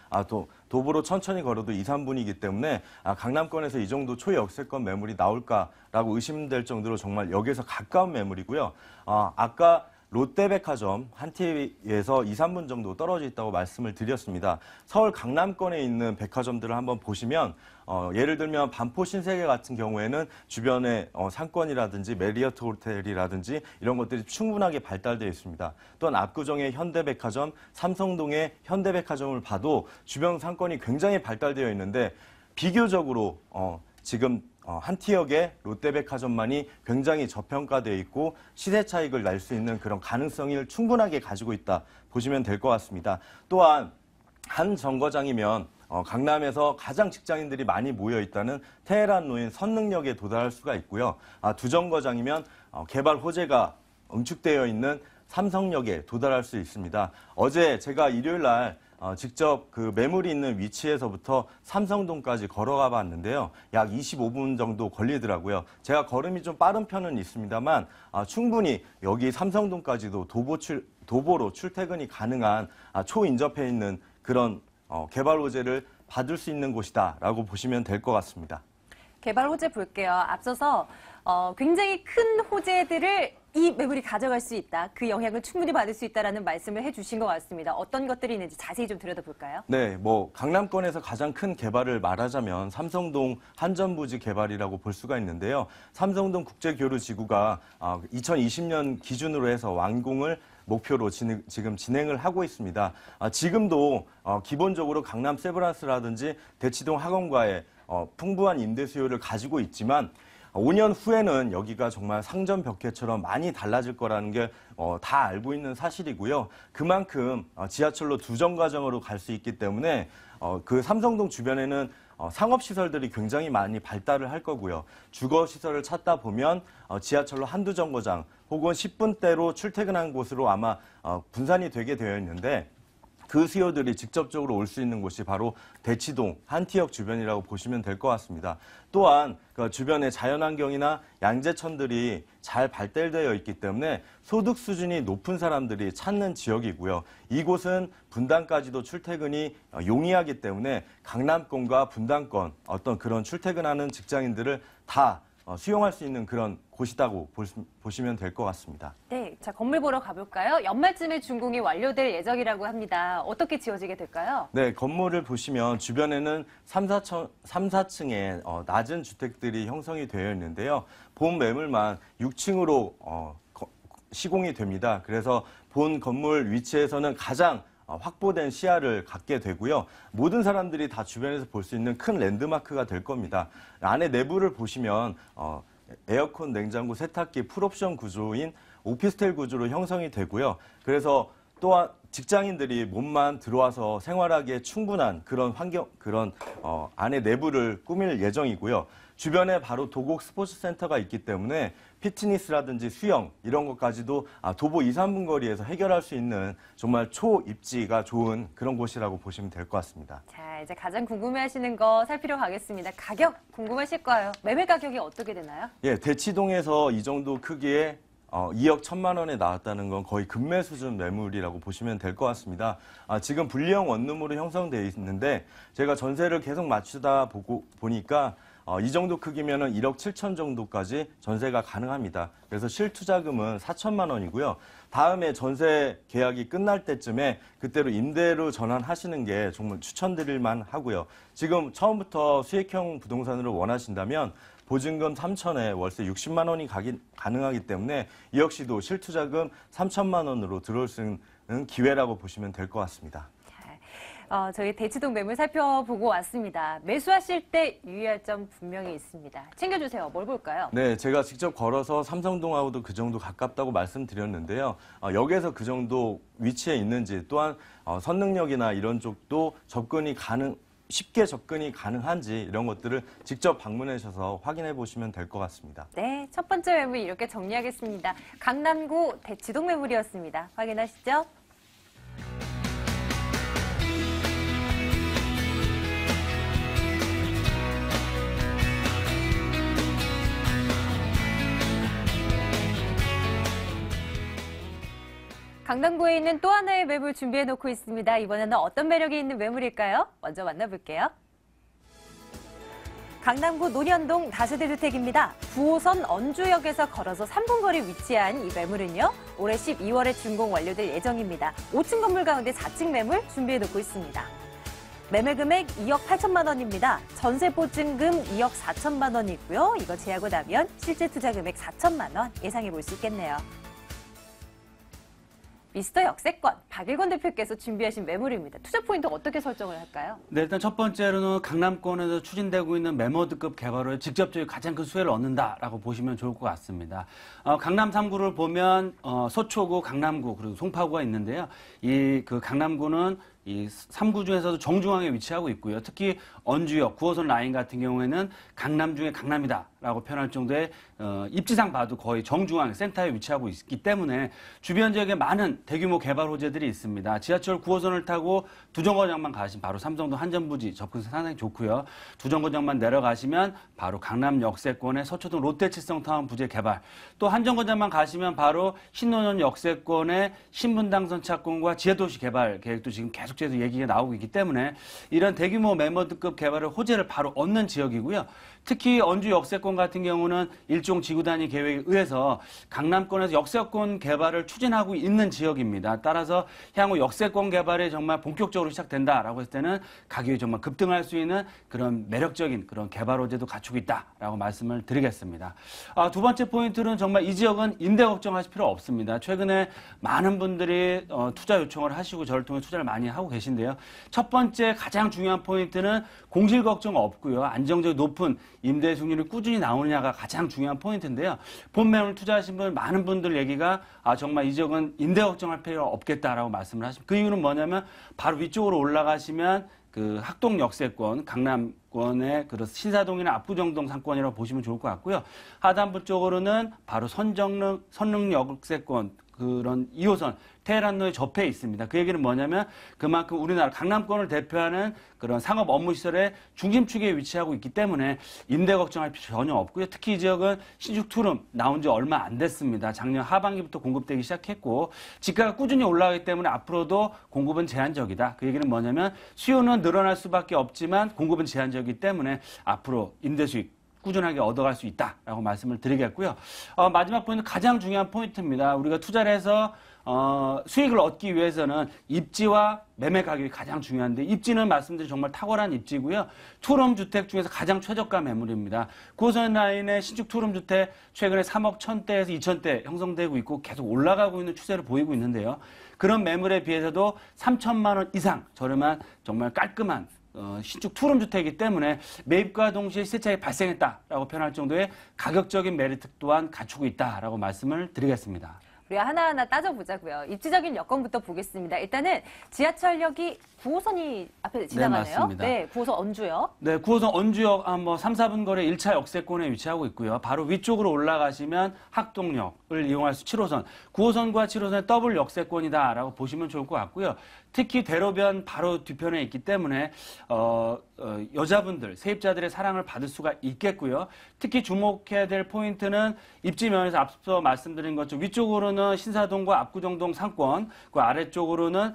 도보로 천천히 걸어도 2, 3분이기 때문에 강남권에서 이 정도 초역세권 매물이 나올까라고 의심될 정도로 정말 여기에서 가까운 매물이고요. 아까 롯데백화점 한 티에서 2, 3분 정도 떨어져 있다고 말씀을 드렸습니다. 서울 강남권에 있는 백화점들을 한번 보시면 예를 들면 반포 신세계 같은 경우에는 주변에 상권이라든지 메리어트 호텔이라든지 이런 것들이 충분하게 발달되어 있습니다. 또한 압구정의 현대백화점, 삼성동의 현대백화점을 봐도 주변 상권이 굉장히 발달되어 있는데 비교적으로 지금 한 티역의 롯데백화점만이 굉장히 저평가되어 있고 시세 차익을 낼 수 있는 그런 가능성을 충분하게 가지고 있다 보시면 될 것 같습니다. 또한 한 정거장이면 강남에서 가장 직장인들이 많이 모여 있다는 테헤란로인 선릉역에 도달할 수가 있고요. 두 정거장이면 개발 호재가 응축되어 있는 삼성역에 도달할 수 있습니다. 어제 제가 일요일 날 직접 그 매물이 있는 위치에서부터 삼성동까지 걸어가 봤는데요. 약 25분 정도 걸리더라고요. 제가 걸음이 좀 빠른 편은 있습니다만 충분히 여기 삼성동까지도 도보로 출퇴근이 가능한 초인접해 있는 그런 개발 호재를 받을 수 있는 곳이다라고 보시면 될 것 같습니다. 개발 호재 볼게요. 앞서서 굉장히 큰 호재들을 이 매물이 가져갈 수 있다. 그 영향을 충분히 받을 수 있다라는 말씀을 해주신 것 같습니다. 어떤 것들이 있는지 자세히 좀 들여다볼까요? 네, 강남권에서 가장 큰 개발을 말하자면 삼성동 한전부지 개발이라고 볼 수가 있는데요. 삼성동 국제교류지구가 2020년 기준으로 해서 완공을 목표로 지금 진행을 하고 있습니다. 지금도 기본적으로 강남 세브란스라든지 대치동 학원과의 풍부한 임대 수요를 가지고 있지만 5년 후에는 여기가 정말 상점 벽해처럼 많이 달라질 거라는 게 다 알고 있는 사실이고요. 그만큼 지하철로 두 정거장으로 갈 수 있기 때문에 그 삼성동 주변에는 상업시설들이 굉장히 많이 발달을 할 거고요. 주거시설을 찾다 보면 지하철로 한두 정거장 혹은 10분대로 출퇴근한 곳으로 아마 분산이 되게 되어 있는데 그 수요들이 직접적으로 올 수 있는 곳이 바로 대치동, 한티역 주변이라고 보시면 될 것 같습니다. 또한 그 주변의 자연환경이나 양재천들이 잘 발달되어 있기 때문에 소득 수준이 높은 사람들이 찾는 지역이고요. 이곳은 분당까지도 출퇴근이 용이하기 때문에 강남권과 분당권 어떤 그런 출퇴근하는 직장인들을 다 수용할 수 있는 그런 곳이라고 보시면 될 것 같습니다. 네, 자 건물 보러 가볼까요? 연말쯤에 준공이 완료될 예정이라고 합니다. 어떻게 지어지게 될까요? 네, 건물을 보시면 주변에는 3, 4층의 낮은 주택들이 형성이 되어 있는데요. 본 매물만 6층으로 시공이 됩니다. 그래서 본 건물 위치에서는 가장 확보된 시야를 갖게 되고요. 모든 사람들이 다 주변에서 볼 수 있는 큰 랜드마크가 될 겁니다. 안에 내부를 보시면 에어컨, 냉장고, 세탁기, 풀옵션 구조인 오피스텔 구조로 형성이 되고요. 그래서 또한 직장인들이 몸만 들어와서 생활하기에 충분한 그런 안에 내부를 꾸밀 예정이고요. 주변에 바로 도곡 스포츠센터가 있기 때문에 피트니스라든지 수영 이런 것까지도 도보 2, 3분 거리에서 해결할 수 있는 정말 초입지가 좋은 그런 곳이라고 보시면 될 것 같습니다. 자, 이제 가장 궁금해하시는 거 살피러 가겠습니다. 가격 궁금하실 거예요. 매매 가격이 어떻게 되나요? 예, 대치동에서 이 정도 크기의 2억 1천만 원에 나왔다는 건 거의 급매 수준 매물이라고 보시면 될 것 같습니다. 지금 분리형 원룸으로 형성되어 있는데 제가 전세를 계속 맞추다 보니까 이 정도 크기면은 1억 7천 정도까지 전세가 가능합니다. 그래서 실투자금은 4천만 원이고요. 다음에 전세 계약이 끝날 때쯤에 그때로 임대로 전환하시는 게 정말 추천드릴 만 하고요. 지금 처음부터 수익형 부동산으로 원하신다면 보증금 3천에 월세 60만 원이 가능하기 때문에 이 역시도 실투자금 3천만 원으로 들어올 수 있는 기회라고 보시면 될 것 같습니다. 저희 대치동 매물 살펴보고 왔습니다. 매수하실 때 유의할 점 분명히 있습니다. 챙겨주세요. 뭘 볼까요? 네, 제가 직접 걸어서 삼성동하고도 그 정도 가깝다고 말씀드렸는데요. 여기에서 그 정도 위치에 있는지 또한 선능력이나 이런 쪽도 쉽게 접근이 가능한지 이런 것들을 직접 방문하셔서 확인해 보시면 될 것 같습니다. 네, 첫 번째 매물 이렇게 정리하겠습니다. 강남구 대치동 매물이었습니다. 확인하시죠. 강남구에 있는 또 하나의 매물 준비해 놓고 있습니다. 이번에는 어떤 매력이 있는 매물일까요? 먼저 만나볼게요. 강남구 논현동 다세대 주택입니다. 9호선 언주역에서 걸어서 3분 거리 위치한 이 매물은요. 올해 12월에 준공 완료될 예정입니다. 5층 건물 가운데 4층 매물 준비해 놓고 있습니다. 매매 금액 2억 8천만 원입니다. 전세 보증금 2억 4천만 원이고요. 이거 제하고 나면 실제 투자 금액 4천만 원 예상해 볼 수 있겠네요. 미스터 역세권, 박일권 대표께서 준비하신 매물입니다. 투자 포인트 어떻게 설정을 할까요? 네, 일단 첫 번째로는 강남권에서 추진되고 있는 매머드급 개발을 직접적으로 가장 큰 수혜를 얻는다라고 보시면 좋을 것 같습니다. 강남 3구를 보면 서초구, 강남구 그리고 송파구가 있는데요. 이 그 강남구는 이 3구 중에서도 정중앙에 위치하고 있고요. 특히 언주역 9호선 라인 같은 경우에는 강남 중에 강남이다라고 표현할 정도의 입지상 봐도 거의 정중앙 센터에 위치하고 있기 때문에 주변 지역에 많은 대규모 개발 호재들이 있습니다. 지하철 9호선을 타고 두 정거장만 가시면 바로 삼성동 한전부지 접근성 상당히 좋고요. 두 정거장만 내려가시면 바로 강남 역세권의 서초동 롯데칠성타운 부지 개발, 또 한 정거장만 가시면 바로 신논현 역세권의 신분당선 착공과 지하도시 개발 계획도 지금 계속해서 얘기가 나오고 있기 때문에 이런 대규모 매머드급 개발을 호재를 바로 얻는 지역이고요. 특히 언주 역세권 같은 경우는 일종 지구단위 계획에 의해서 강남권에서 역세권 개발을 추진하고 있는 지역입니다. 따라서 향후 역세권 개발이 정말 본격적으로 시작된다라고 했을 때는 가격이 정말 급등할 수 있는 그런 매력적인 그런 개발 호재도 갖추고 있다라고 말씀을 드리겠습니다. 두 번째 포인트는 정말 이 지역은 임대 걱정하실 필요 없습니다. 최근에 많은 분들이 투자 요청을 하시고 저를 통해 투자를 많이 하고 계신데요. 첫 번째 가장 중요한 포인트는 공실 걱정 없고요. 안정적인 높은 임대 수익률이 꾸준히 나오느냐가 가장 중요한 포인트인데요. 본 매물 투자하신 분 많은 분들 얘기가 정말 이 지역은 임대 걱정할 필요 없겠다라고 말씀을 하십니다. 그 이유는 뭐냐면 바로 위쪽으로 올라가시면 그 학동 역세권, 강남권의 그 신사동이나 압구정동 상권이라고 보시면 좋을 것 같고요. 하단부 쪽으로는 바로 선능 역세권 그런 2호선 테헤란로에 접해 있습니다. 그 얘기는 뭐냐면 그만큼 우리나라 강남권을 대표하는 그런 상업 업무 시설의 중심축에 위치하고 있기 때문에 임대 걱정할 필요 전혀 없고요. 특히 이 지역은 신축 투룸 나온 지 얼마 안 됐습니다. 작년 하반기부터 공급되기 시작했고 지가가 꾸준히 올라가기 때문에 앞으로도 공급은 제한적이다. 그 얘기는 뭐냐면 수요는 늘어날 수밖에 없지만 공급은 제한적이기 때문에 앞으로 임대 수익 꾸준하게 얻어갈 수 있다라고 말씀을 드리겠고요. 마지막 포인트 가장 중요한 포인트입니다. 우리가 투자를 해서 수익을 얻기 위해서는 입지와 매매 가격이 가장 중요한데 입지는 말씀드린 정말 탁월한 입지고요. 투룸 주택 중에서 가장 최저가 매물입니다. 9호선 라인의 신축 투룸 주택 최근에 3억 1,000대에서 2,000대 형성되고 있고 계속 올라가고 있는 추세를 보이고 있는데요. 그런 매물에 비해서도 3천만 원 이상 저렴한 정말 깔끔한 신축 투룸 주택이기 때문에 매입과 동시에 시세 차익이 발생했다라고 표현할 정도의 가격적인 메리트 또한 갖추고 있다라고 말씀을 드리겠습니다. 우리가 하나하나 따져보자고요. 입지적인 여건부터 보겠습니다. 일단은 지하철역이 9호선이 앞에 지나가네요. 네, 맞습니다. 네, 9호선 언주역. 네, 9호선 언주역 3, 4분 거리 1차 역세권에 위치하고 있고요. 바로 위쪽으로 올라가시면 학동역을 이용할 수 7호선, 9호선과 7호선의 더블 역세권이다라고 보시면 좋을 것 같고요. 특히 대로변 바로 뒤편에 있기 때문에 여자분들, 세입자들의 사랑을 받을 수가 있겠고요. 특히 주목해야 될 포인트는 입지 면에서 앞서 말씀드린 것처럼 위쪽으로는 신사동과 압구정동 상권, 그 아래쪽으로는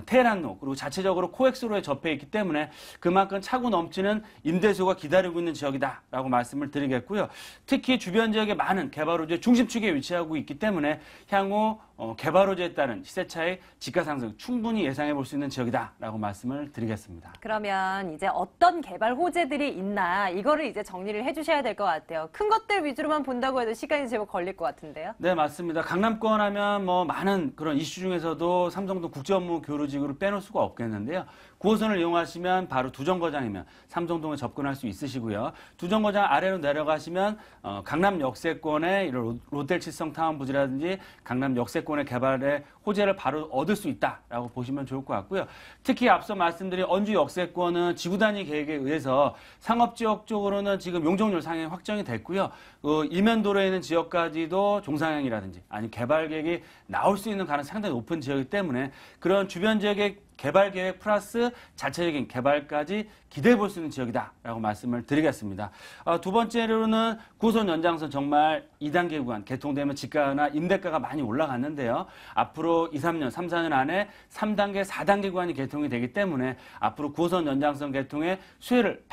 테헤란로 그리고 자체적으로 코엑스로에 접해 있기 때문에 그만큼 차고 넘치는 임대수가 기다리고 있는 지역이다라고 말씀을 드리겠고요. 특히 주변 지역에 많은 개발 호재 중심축에 위치하고 있기 때문에 향후 개발 호재에 따른 시세 차익, 지가 상승 충분히 예상해 볼 수 있는 지역이다라고 말씀을 드리겠습니다. 그러면 이제 어떤 개발 호재들이 있나 이거를 이제 정리를 해주셔야 될 것 같아요. 큰 것들 위주로만 본다고 해도 시간이 제법 걸릴 것 같은데요. 네, 맞습니다. 강남권 하면 뭐 많은 그런 이슈 중에서도 삼성동 국제업무 교류지구를 빼놓을 수가 없겠는데요. 9호선을 이용하시면 바로 두정거장이면 삼성동에 접근할 수 있으시고요. 두정거장 아래로 내려가시면 강남 역세권의 이런 롯데칠성 타운 부지라든지 강남 역세권의 개발의 호재를 바로 얻을 수 있다라고 보시면 좋을 것 같고요. 특히 앞서 말씀드린 언주 역세권은 지구 단위 계획에 의해서 상업지역 쪽으로는 지금 용적률 상향이 확정이 됐고요. 일면도로에 있는 지역까지도 종상향이라든지 아니면 개발 계획이 나올 수 있는 가능성이 상당히 높은 지역이기 때문에 그런 주변 지역의 개발 계획 플러스 자체적인 개발까지 기대해 볼 수 있는 지역이다라고 말씀을 드리겠습니다. 두 번째로는 9호선 연장선 정말 2단계 구간 개통되면 지가나 임대가가 많이 올라갔는데요. 앞으로 2, 3년, 3, 4년 안에 3단계, 4단계 구간이 개통이 되기 때문에 앞으로 9호선 연장선 개통의 수혜를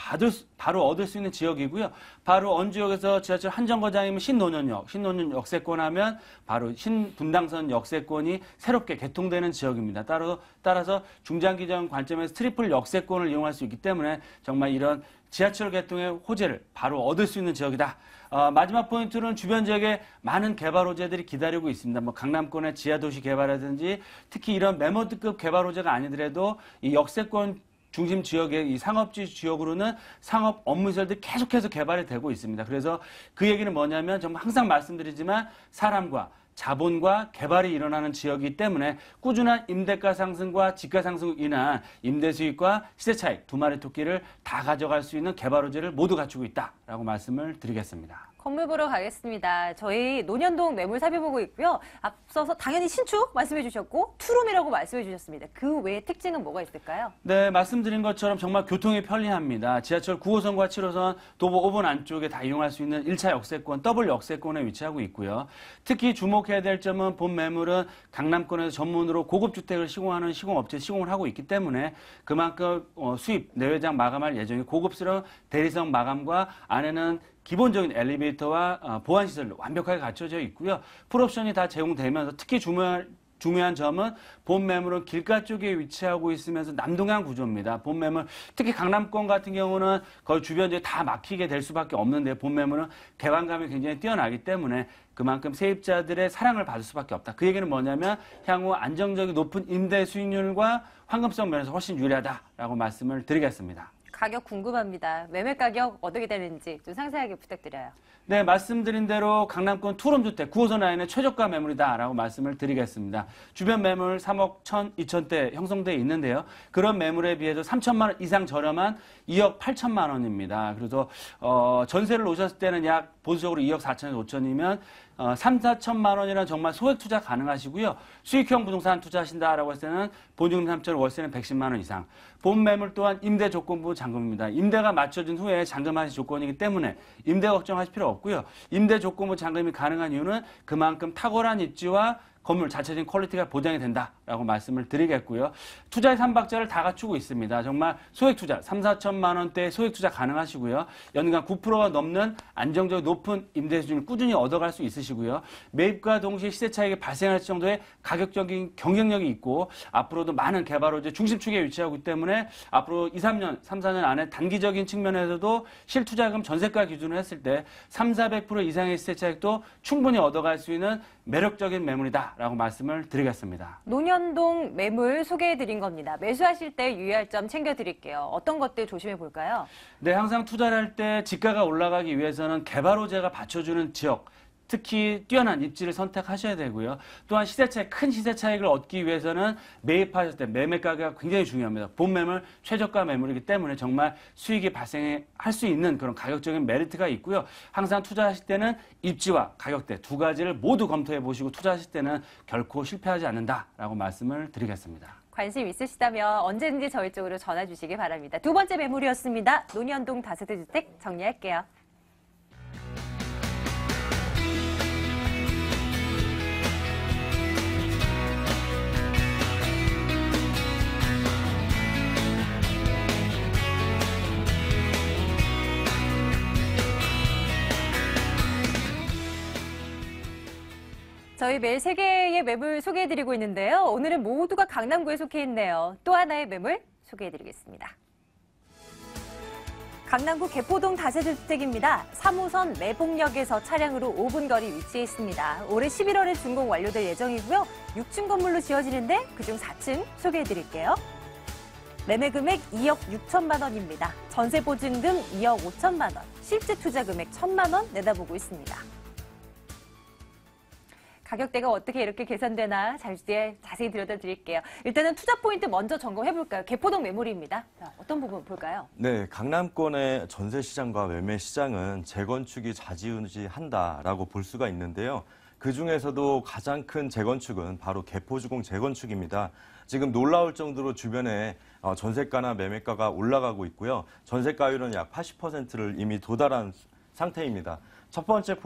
바로 얻을 수 있는 지역이고요. 바로 언주역에서 지하철 한정거장이면 신논현역, 신논현 역세권 하면 바로 신분당선 역세권이 새롭게 개통되는 지역입니다. 따라서 중장기적 관점에서 트리플 역세권을 이용할 수 있기 때문에 정말 이런 지하철 개통의 호재를 바로 얻을 수 있는 지역이다. 마지막 포인트는 주변 지역에 많은 개발 호재들이 기다리고 있습니다. 뭐 강남권의 지하도시 개발이라든지 특히 이런 메모드급 개발 호재가 아니더라도 이 역세권 중심 지역의 이 상업지 지역으로는 상업 업무시설들이 계속해서 개발이 되고 있습니다. 그래서 그 얘기는 뭐냐면 정말 항상 말씀드리지만 사람과 자본과 개발이 일어나는 지역이기 때문에 꾸준한 임대가 상승과 지가 상승으로 인한 임대 수익과 시세 차익 두 마리 토끼를 다 가져갈 수 있는 개발 호재를 모두 갖추고 있다라고 말씀을 드리겠습니다. 건물 보러 가겠습니다. 저희 논현동 매물 살펴보고 있고요. 앞서서 당연히 신축 말씀해 주셨고 투룸이라고 말씀해 주셨습니다. 그 외에 특징은 뭐가 있을까요? 네, 말씀드린 것처럼 정말 교통이 편리합니다. 지하철 9호선과 7호선, 도보 5번 안쪽에 다 이용할 수 있는 1차 역세권, 더블 역세권에 위치하고 있고요. 특히 주목해야 될 점은 본 매물은 강남권에서 전문으로 고급 주택을 시공하는 시공업체 시공을 하고 있기 때문에 그만큼 수입, 내외장 마감할 예정이 고급스러운 대리석 마감과 안에는 기본적인 엘리베이터와 보안시설로 완벽하게 갖춰져 있고요. 풀옵션이 다 제공되면서 특히 중요한 점은 본 매물은 길가 쪽에 위치하고 있으면서 남동향 구조입니다. 본 매물 특히 강남권 같은 경우는 거의 주변 지역 다 막히게 될 수밖에 없는데 본 매물은 개방감이 굉장히 뛰어나기 때문에 그만큼 세입자들의 사랑을 받을 수밖에 없다. 그 얘기는 뭐냐면 향후 안정적인 높은 임대 수익률과 황금성 면에서 훨씬 유리하다라고 말씀을 드리겠습니다. 가격 궁금합니다. 매매 가격 어떻게 되는지 좀 상세하게 부탁드려요. 네, 말씀드린 대로 강남권 투룸주택 9호선 라인의 최저가 매물이다라고 말씀을 드리겠습니다. 주변 매물 3억 1천, 2천대 형성되어 있는데요. 그런 매물에 비해서 3천만 원 이상 저렴한 2억 8천만 원입니다. 그래서 전세를 놓으셨을 때는 약 보수적으로 2억 4천에서 5천이면 3, 4천만 원이란 정말 소액 투자 가능하시고요. 수익형 부동산 투자하신다라고 했을 때는 보증금 3천, 월세는 110만 원 이상. 본 매물 또한 임대 조건부 잔금입니다. 임대가 맞춰진 후에 잔금하실 조건이기 때문에 임대 걱정하실 필요 없고요. 임대 조건부 잔금이 가능한 이유는 그만큼 탁월한 입지와 건물 자체적인 퀄리티가 보장이 된다라고 말씀을 드리겠고요. 투자의 3박자를 다 갖추고 있습니다. 정말 소액 투자 3, 4천만 원대 소액 투자 가능하시고요. 연간 9%가 넘는 안정적이고 높은 임대 수준을 꾸준히 얻어갈 수 있으시고요. 매입과 동시에 시세 차익이 발생할 정도의 가격적인 경쟁력이 있고 앞으로도 많은 개발 호재 중심축에 위치하고 있기 때문에 앞으로 2, 3년, 3, 4년 안에 단기적인 측면에서도 실투자금 전세가 기준으로 했을 때 3, 400% 이상의 시세 차익도 충분히 얻어갈 수 있는 매력적인 매물이다라고 말씀을 드리겠습니다. 논현동 매물 소개해드린 겁니다. 매수하실 때 유의할 점 챙겨드릴게요. 어떤 것들 조심해 볼까요? 네, 항상 투자를 할 때 지가가 올라가기 위해서는 개발 호재가 받쳐주는 지역, 특히 뛰어난 입지를 선택하셔야 되고요. 또한 큰 시세 차익을 얻기 위해서는 매입하실 때 매매 가격이 굉장히 중요합니다. 본 매물 최저가 매물이기 때문에 정말 수익이 발생할 수 있는 그런 가격적인 메리트가 있고요. 항상 투자하실 때는 입지와 가격대 두 가지를 모두 검토해 보시고 투자하실 때는 결코 실패하지 않는다라고 말씀을 드리겠습니다. 관심 있으시다면 언제든지 저희 쪽으로 전화 주시기 바랍니다. 두 번째 매물이었습니다. 논현동 다세대 주택 정리할게요. 저희 매일 3개의 매물 소개해드리고 있는데요. 오늘은 모두가 강남구에 속해 있네요. 또 하나의 매물 소개해드리겠습니다. 강남구 개포동 다세대주택입니다. 3호선 매봉역에서 차량으로 5분 거리 위치해 있습니다. 올해 11월에 준공 완료될 예정이고요. 6층 건물로 지어지는데 그중 4층 소개해드릴게요. 매매 금액 2억 6천만 원입니다. 전세 보증금 2억 5천만 원, 실제 투자 금액 1천만 원 내다보고 있습니다. 가격대가 어떻게 이렇게 계산되나 자세히 들여다드릴게요. 일단은 투자 포인트 먼저 점검해볼까요? 개포동 매물입니다. 자, 어떤 부분 볼까요? 네, 강남권의 전세 시장과 매매 시장은 재건축이 좌지우지한다라고 볼 수가 있는데요. 그 중에서도 가장 큰 재건축은 바로 개포주공 재건축입니다. 지금 놀라울 정도로 주변에 전세가나 매매가가 올라가고 있고요. 전세가율은 약 80%를 이미 도달한 상태입니다. 첫 번째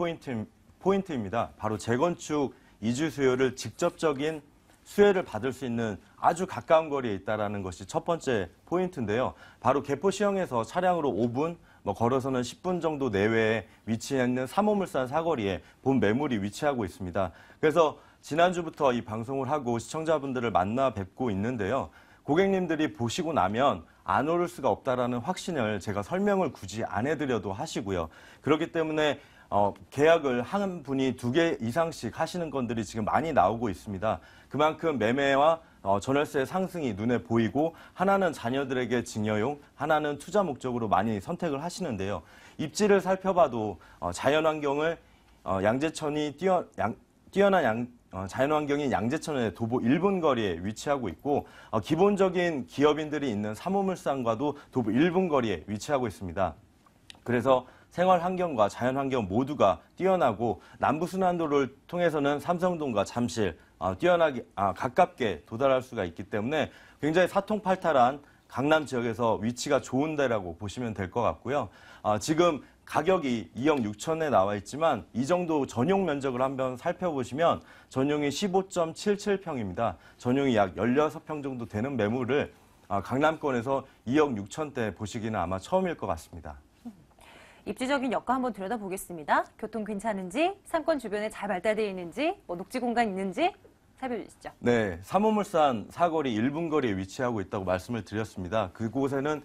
포인트입니다. 바로 재건축 이주 수요를 직접적인 수혜를 받을 수 있는 아주 가까운 거리에 있다는 것이 첫 번째 포인트인데요. 바로 개포시형에서 차량으로 5분, 걸어서는 10분 정도 내외에 위치해 있는 3호물산 사거리에 본 매물이 위치하고 있습니다. 그래서 지난주부터 이 방송을 하고 시청자분들을 만나 뵙고 있는데요. 고객님들이 보시고 나면 안 오를 수가 없다라는 확신을 제가 설명을 굳이 안 해드려도 하시고요. 그렇기 때문에 계약을 한 분이 2개 이상씩 하시는 건들이 지금 많이 나오고 있습니다. 그만큼 매매와 전월세 상승이 눈에 보이고 하나는 자녀들에게 증여용, 하나는 투자 목적으로 많이 선택을 하시는데요. 입지를 살펴봐도 자연환경을 양재천이 뛰어난 자연환경인 양재천의 도보 1분 거리에 위치하고 있고 기본적인 기업인들이 있는 3호물산과도 도보 1분 거리에 위치하고 있습니다. 그래서 생활환경과 자연환경 모두가 뛰어나고 남부순환도를 통해서는 삼성동과 잠실 가깝게 도달할 수가 있기 때문에 굉장히 사통팔탈한 강남 지역에서 위치가 좋은 데라고 보시면 될 것 같고요. 지금 가격이 2억 6천에 나와 있지만 이 정도 전용 면적을 한번 살펴보시면 전용이 15.77평입니다. 전용이 약 16평 정도 되는 매물을 강남권에서 2억 6천대 보시기는 아마 처음일 것 같습니다. 입지적인 여가 한번 들여다보겠습니다. 교통 괜찮은지, 상권 주변에 잘 발달되어 있는지, 녹지 공간 있는지 살펴주시죠. 네, 3호물산 사거리 1분 거리에 위치하고 있다고 말씀을 드렸습니다. 그곳에는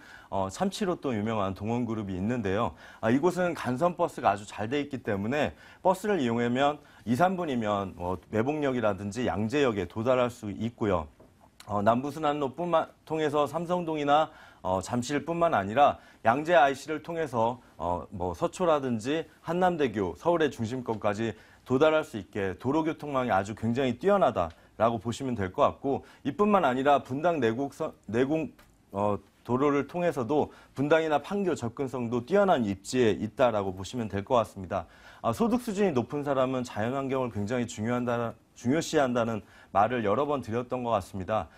참치로 또 유명한 동원그룹이 있는데요. 이곳은 간선버스가 아주 잘 돼 있기 때문에 버스를 이용하면 2, 3분이면 매봉역이라든지 양재역에 도달할 수 있고요. 남부순환로뿐만 통해서 삼성동이나 잠실뿐만 아니라 양재 IC를 통해서 서초라든지 한남대교, 서울의 중심권까지 도달할 수 있게 도로교통망이 아주 굉장히 뛰어나다라고 보시면 될 것 같고 이뿐만 아니라 분당 내공 도로를 통해서도 분당이나 판교 접근성도 뛰어난 입지에 있다라고 보시면 될 것 같습니다. 소득 수준이 높은 사람은 자연환경을 굉장히 중요시한다는 말을 여러 번 드렸던 것 같습니다.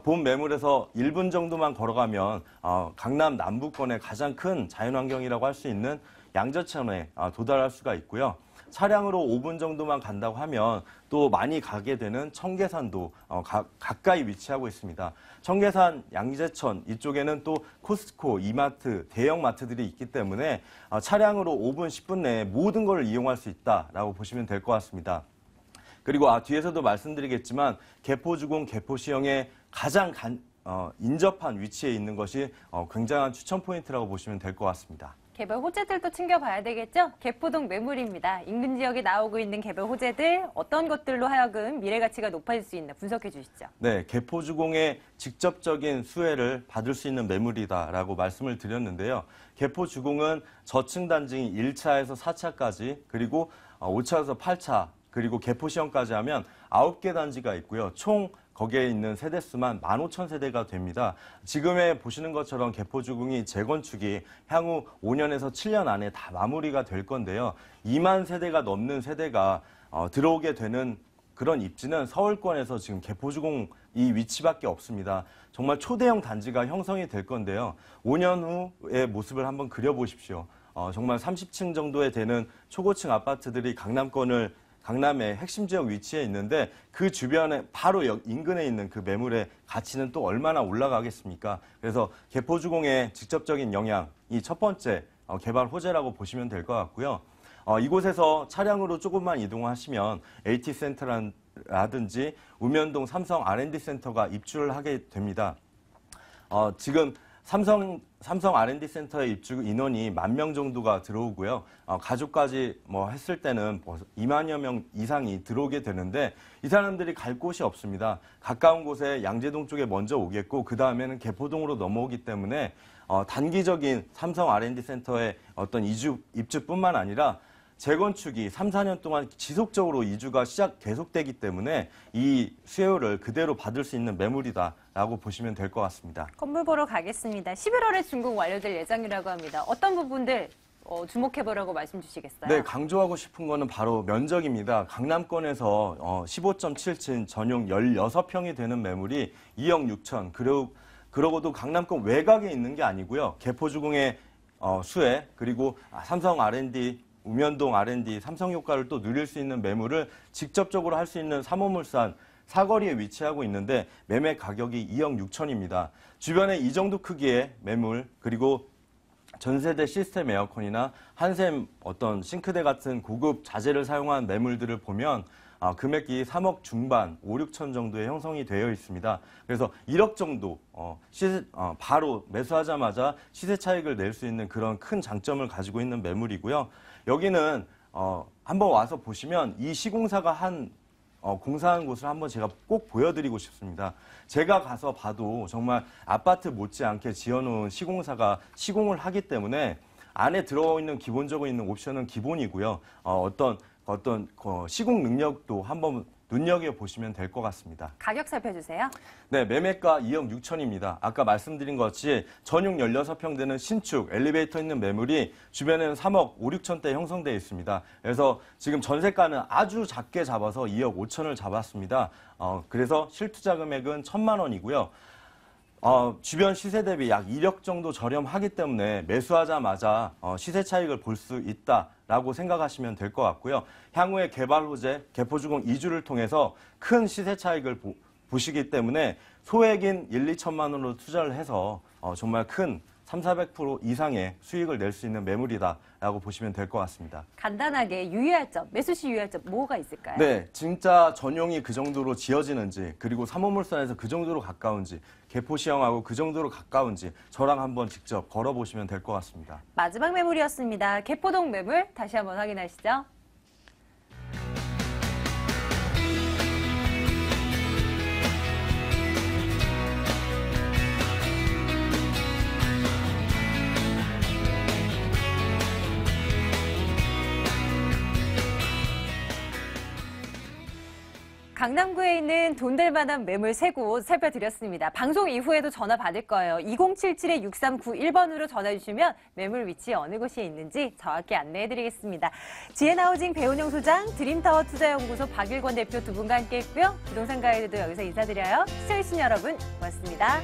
본 매물에서 1분 정도만 걸어가면 강남 남부권의 가장 큰 자연환경이라고 할 수 있는 양재천에 도달할 수가 있고요. 차량으로 5분 정도만 간다고 하면 또 많이 가게 되는 청계산도 가까이 위치하고 있습니다. 청계산, 양재천 이쪽에는 또 코스트코, 이마트, 대형 마트들이 있기 때문에 차량으로 5분, 10분 내에 모든 걸 이용할 수 있다라고 보시면 될 것 같습니다. 그리고 뒤에서도 말씀드리겠지만 개포주공, 개포시형의 가장 인접한 위치에 있는 것이 굉장한 추천 포인트라고 보시면 될 것 같습니다. 개별 호재들도 챙겨봐야 되겠죠? 개포동 매물입니다. 인근 지역에 나오고 있는 개별 호재들 어떤 것들로 하여금 미래 가치가 높아질 수 있나 분석해 주시죠. 네, 개포주공의 직접적인 수혜를 받을 수 있는 매물이다라고 말씀을 드렸는데요. 개포주공은 저층 단지인 1차에서 4차까지 그리고 5차에서 8차 그리고 개포시형까지 하면 9개 단지가 있고요. 총 거기에 있는 세대수만 15,000세대가 됩니다. 지금에 보시는 것처럼 개포주공이 재건축이 향후 5년에서 7년 안에 다 마무리가 될 건데요. 2만 세대가 넘는 세대가 들어오게 되는 그런 입지는 서울권에서 지금 개포주공 이 위치밖에 없습니다. 정말 초대형 단지가 형성이 될 건데요. 5년 후의 모습을 한번 그려보십시오. 정말 30층 정도에 되는 초고층 아파트들이 강남의 핵심 지역 위치에 있는데 그 주변에 바로 인근에 있는 그 매물의 가치는 또 얼마나 올라가겠습니까? 그래서 개포주공의 직접적인 영향, 이 첫 번째 개발 호재라고 보시면 될 것 같고요. 이곳에서 차량으로 조금만 이동하시면 AT센터라든지 우면동 삼성 R&D 센터가 입주를 하게 됩니다. 지금 삼성 R&D 센터의 입주 인원이 10,000명 정도가 들어오고요. 가족까지 했을 때는 2만여 명 이상이 들어오게 되는데 이 사람들이 갈 곳이 없습니다. 가까운 곳에 양재동 쪽에 먼저 오겠고 그 다음에는 개포동으로 넘어오기 때문에 단기적인 삼성 R&D 센터의 어떤 입주뿐만 아니라 재건축이 3, 4년 동안 지속적으로 이주가 계속되기 때문에 이 수요를 그대로 받을 수 있는 매물이다라고 보시면 될 것 같습니다. 건물 보러 가겠습니다. 11월에 준공 완료될 예정이라고 합니다. 어떤 부분들 주목해보라고 말씀 주시겠어요? 네, 강조하고 싶은 거는 바로 면적입니다. 강남권에서 15.7층 전용 16평이 되는 매물이 2억 6천. 그러고도 강남권 외곽에 있는 게 아니고요. 개포주공의 수혜 그리고 삼성 R&D 우면동 R&D 삼성 효과를 또 누릴 수 있는 매물을 직접적으로 할 수 있는 삼호물산 사거리에 위치하고 있는데 매매 가격이 2억 6천입니다. 주변에 이 정도 크기의 매물 그리고 전세대 시스템 에어컨이나 한샘 어떤 싱크대 같은 고급 자재를 사용한 매물들을 보면 금액이 3억 중반, 5, 6천 정도에 형성이 되어 있습니다. 그래서 1억 정도 바로 매수하자마자 시세 차익을 낼 수 있는 그런 큰 장점을 가지고 있는 매물이고요. 여기는 한번 와서 보시면 이 시공사가 공사한 곳을 한번 제가 꼭 보여드리고 싶습니다. 제가 가서 봐도 정말 아파트 못지않게 지어놓은 시공사가 시공을 하기 때문에 안에 들어가 있는 기본적으로 있는 옵션은 기본이고요. 어떤 시공 능력도 한번 눈여겨보시면 될 것 같습니다. 가격 살펴주세요. 네, 매매가 2억 6천입니다. 아까 말씀드린 것 같이 전용 16평 되는 신축 엘리베이터 있는 매물이 주변에는 3억 5, 6천대 형성되어 있습니다. 그래서 지금 전세가는 아주 작게 잡아서 2억 5천을 잡았습니다. 그래서 실투자 금액은 1,000만 원이고요. 주변 시세 대비 약 1억 정도 저렴하기 때문에 매수하자마자 시세 차익을 볼 수 있다라고 생각하시면 될 것 같고요. 향후에 개발 호재, 개포주공 이주를 통해서 큰 시세 차익을 보시기 때문에 소액인 1, 2천만 원으로 투자를 해서 정말 큰 300~400% 이상의 수익을 낼 수 있는 매물이다라고 보시면 될 것 같습니다. 간단하게 유의할 점, 매수 시 유의할 점 뭐가 있을까요? 네, 진짜 전용이 그 정도로 지어지는지 그리고 삼호물산에서 그 정도로 가까운지 개포시형하고 그 정도로 가까운지 저랑 한번 직접 걸어보시면 될 것 같습니다. 마지막 매물이었습니다. 개포동 매물 다시 한번 확인하시죠. 강남구에 있는 돈 될 만한 매물 3곳 살펴드렸습니다. 방송 이후에도 전화 받을 거예요. 2077-6391번으로 전화 주시면 매물 위치 어느 곳에 있는지 정확히 안내해드리겠습니다. 지혜나우징 배은영 소장, 드림타워 투자연구소 박일권 대표 두 분과 함께 했고요. 부동산 가이드도 여기서 인사드려요. 시청해주신 여러분 고맙습니다.